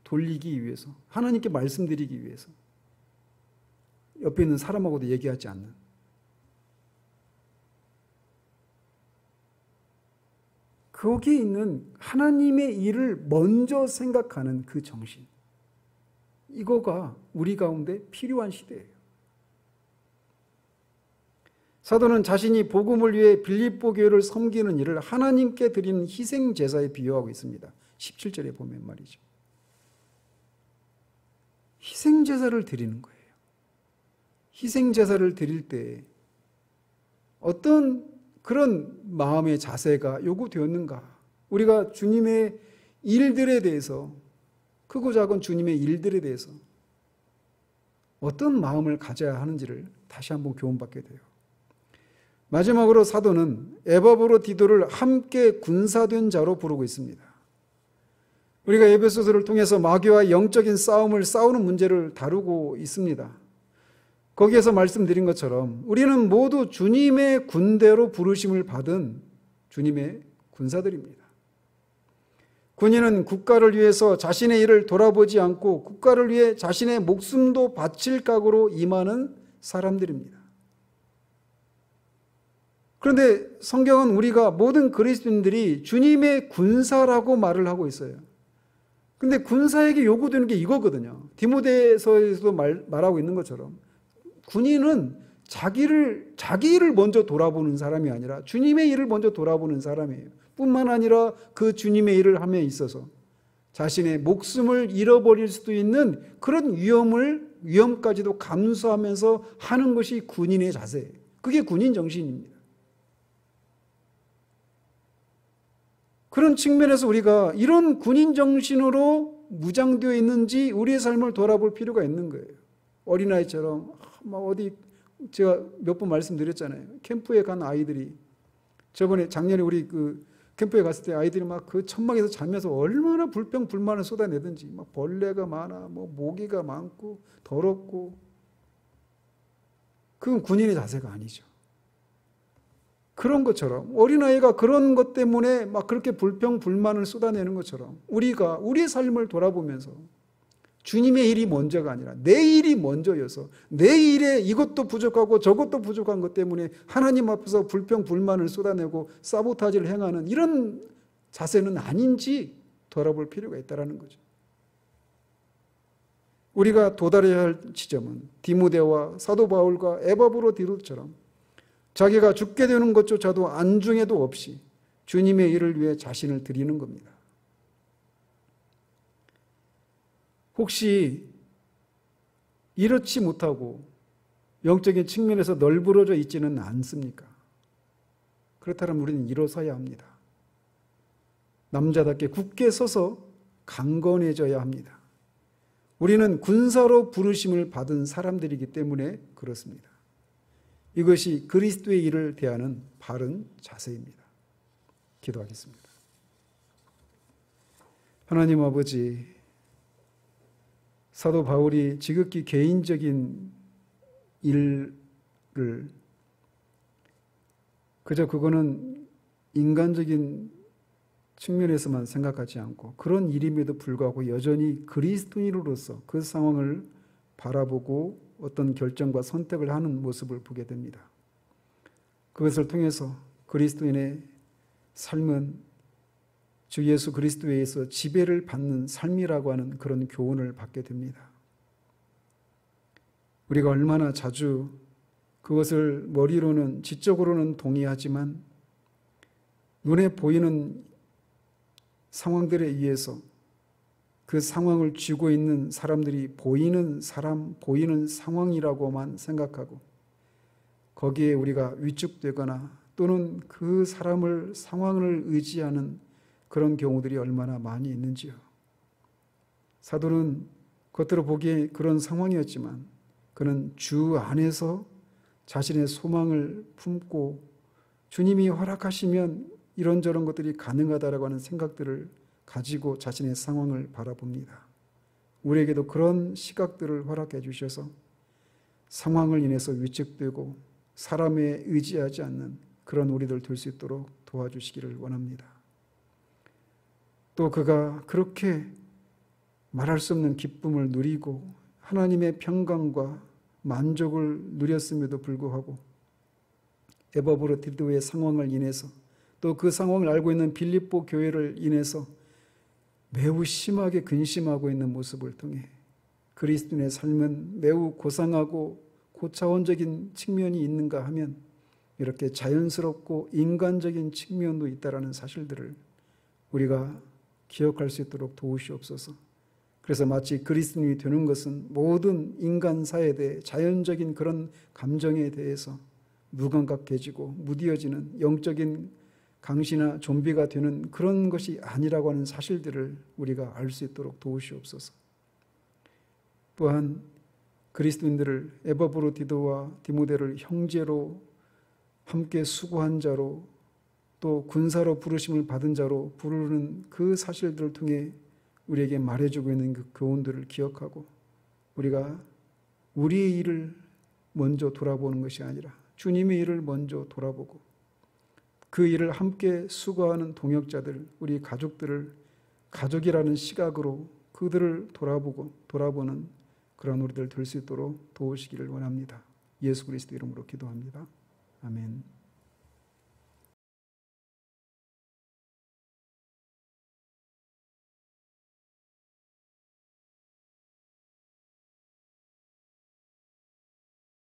Speaker 1: 돌리기 위해서, 하나님께 말씀드리기 위해서 옆에 있는 사람하고도 얘기하지 않는, 거기에 있는 하나님의 일을 먼저 생각하는 그 정신, 이거가 우리 가운데 필요한 시대예요. 사도는 자신이 복음을 위해 빌립보 교회를 섬기는 일을 하나님께 드리는 희생 제사에 비유하고 있습니다. 17절에 보면 말이죠. 희생 제사를 드리는 거예요. 희생 제사를 드릴 때 어떤 그런 마음의 자세가 요구되었는가? 우리가 주님의 일들에 대해서, 크고 작은 주님의 일들에 대해서 어떤 마음을 가져야 하는지를 다시 한번 교훈받게 돼요. 마지막으로 사도는 에바브로디도를 함께 군사된 자로 부르고 있습니다. 우리가 에베소서를 통해서 마귀와 영적인 싸우는 문제를 다루고 있습니다. 거기에서 말씀드린 것처럼 우리는 모두 주님의 군대로 부르심을 받은 주님의 군사들입니다. 군인은 국가를 위해서 자신의 일을 돌아보지 않고 국가를 위해 자신의 목숨도 바칠 각오로 임하는 사람들입니다. 그런데 성경은 우리가 모든 그리스도인들이 주님의 군사라고 말을 하고 있어요. 근데 군사에게 요구되는 게 이거거든요. 디모데서에서도 말하고 있는 것처럼 군인은 자기 일을 먼저 돌아보는 사람이 아니라 주님의 일을 먼저 돌아보는 사람이에요. 뿐만 아니라 그 주님의 일을 함에 있어서 자신의 목숨을 잃어버릴 수도 있는 그런 위험까지도 감수하면서 하는 것이 군인의 자세예요. 그게 군인 정신입니다. 그런 측면에서 우리가 이런 군인 정신으로 무장되어 있는지 우리의 삶을 돌아볼 필요가 있는 거예요. 어린아이처럼 막 어디 제가 몇 번 말씀드렸잖아요. 캠프에 간 아이들이 작년에 우리 그 캠프에 갔을 때 아이들이 막 그 천막에서 자면서 얼마나 불평불만을 쏟아내든지 막 벌레가 많아, 뭐 모기가 많고 더럽고 그건 군인의 자세가 아니죠. 그런 것처럼 어린아이가 그런 것 때문에 막 그렇게 불평불만을 쏟아내는 것처럼 우리가 우리의 삶을 돌아보면서 주님의 일이 먼저가 아니라 내 일이 먼저여서 내 일에 이것도 부족하고 저것도 부족한 것 때문에 하나님 앞에서 불평불만을 쏟아내고 사보타지를 행하는 이런 자세는 아닌지 돌아볼 필요가 있다는 거죠. 우리가 도달해야 할 지점은 디모데와 사도 바울과 에바브로디도처럼 자기가 죽게 되는 것조차도 안중에도 없이 주님의 일을 위해 자신을 드리는 겁니다. 혹시 이렇지 못하고 영적인 측면에서 널브러져 있지는 않습니까? 그렇다면 우리는 일어서야 합니다. 남자답게 굳게 서서 강건해져야 합니다. 우리는 군사로 부르심을 받은 사람들이기 때문에 그렇습니다. 이것이 그리스도의 일을 대하는 바른 자세입니다. 기도하겠습니다. 하나님 아버지, 사도 바울이 지극히 개인적인 일을 그저 그거는 인간적인 측면에서만 생각하지 않고 그런 일임에도 불구하고 여전히 그리스도인으로서 그 상황을 바라보고 어떤 결정과 선택을 하는 모습을 보게 됩니다. 그것을 통해서 그리스도인의 삶은 주 예수 그리스도에 의해서 지배를 받는 삶이라고 하는 그런 교훈을 받게 됩니다. 우리가 얼마나 자주 그것을 머리로는 지적으로는 동의하지만 눈에 보이는 상황들에 의해서 그 상황을 쥐고 있는 사람들이 보이는 사람, 보이는 상황이라고만 생각하고 거기에 우리가 위축되거나 또는 그 상황을 의지하는 그런 경우들이 얼마나 많이 있는지요. 사도는 겉으로 보기에 그런 상황이었지만 그는 주 안에서 자신의 소망을 품고 주님이 허락하시면 이런저런 것들이 가능하다라고 하는 생각들을 가지고 자신의 상황을 바라봅니다. 우리에게도 그런 시각들을 허락해 주셔서 상황을 인해서 위축되고 사람에 의지하지 않는 그런 우리들 될 수 있도록 도와주시기를 원합니다. 또 그가 그렇게 말할 수 없는 기쁨을 누리고 하나님의 평강과 만족을 누렸음에도 불구하고 에바브로디도의 상황을 인해서 또 그 상황을 알고 있는 빌립보 교회를 인해서 매우 심하게 근심하고 있는 모습을 통해 그리스도인의 삶은 매우 고상하고 고차원적인 측면이 있는가 하면 이렇게 자연스럽고 인간적인 측면도 있다라는 사실들을 우리가 기억할 수 있도록 도우시옵소서. 그래서 마치 그리스도인이 되는 것은 모든 인간사에 대해 자연적인 그런 감정에 대해서 무감각해지고 무디어지는 영적인 강시나 좀비가 되는 그런 것이 아니라고 하는 사실들을 우리가 알 수 있도록 도우시옵소서. 또한 그리스도인들을 에바브로디도와 디모데를 형제로 함께 수고한 자로 또 군사로 부르심을 받은 자로 부르는 그 사실들을 통해 우리에게 말해주고 있는 그 교훈들을 기억하고 우리가 우리의 일을 먼저 돌아보는 것이 아니라 주님의 일을 먼저 돌아보고 그 일을 함께 수고하는 동역자들, 우리 가족들을 가족이라는 시각으로 그들을 돌아보는 그런 우리들 될 수 있도록 도우시기를 원합니다. 예수 그리스도 이름으로 기도합니다. 아멘.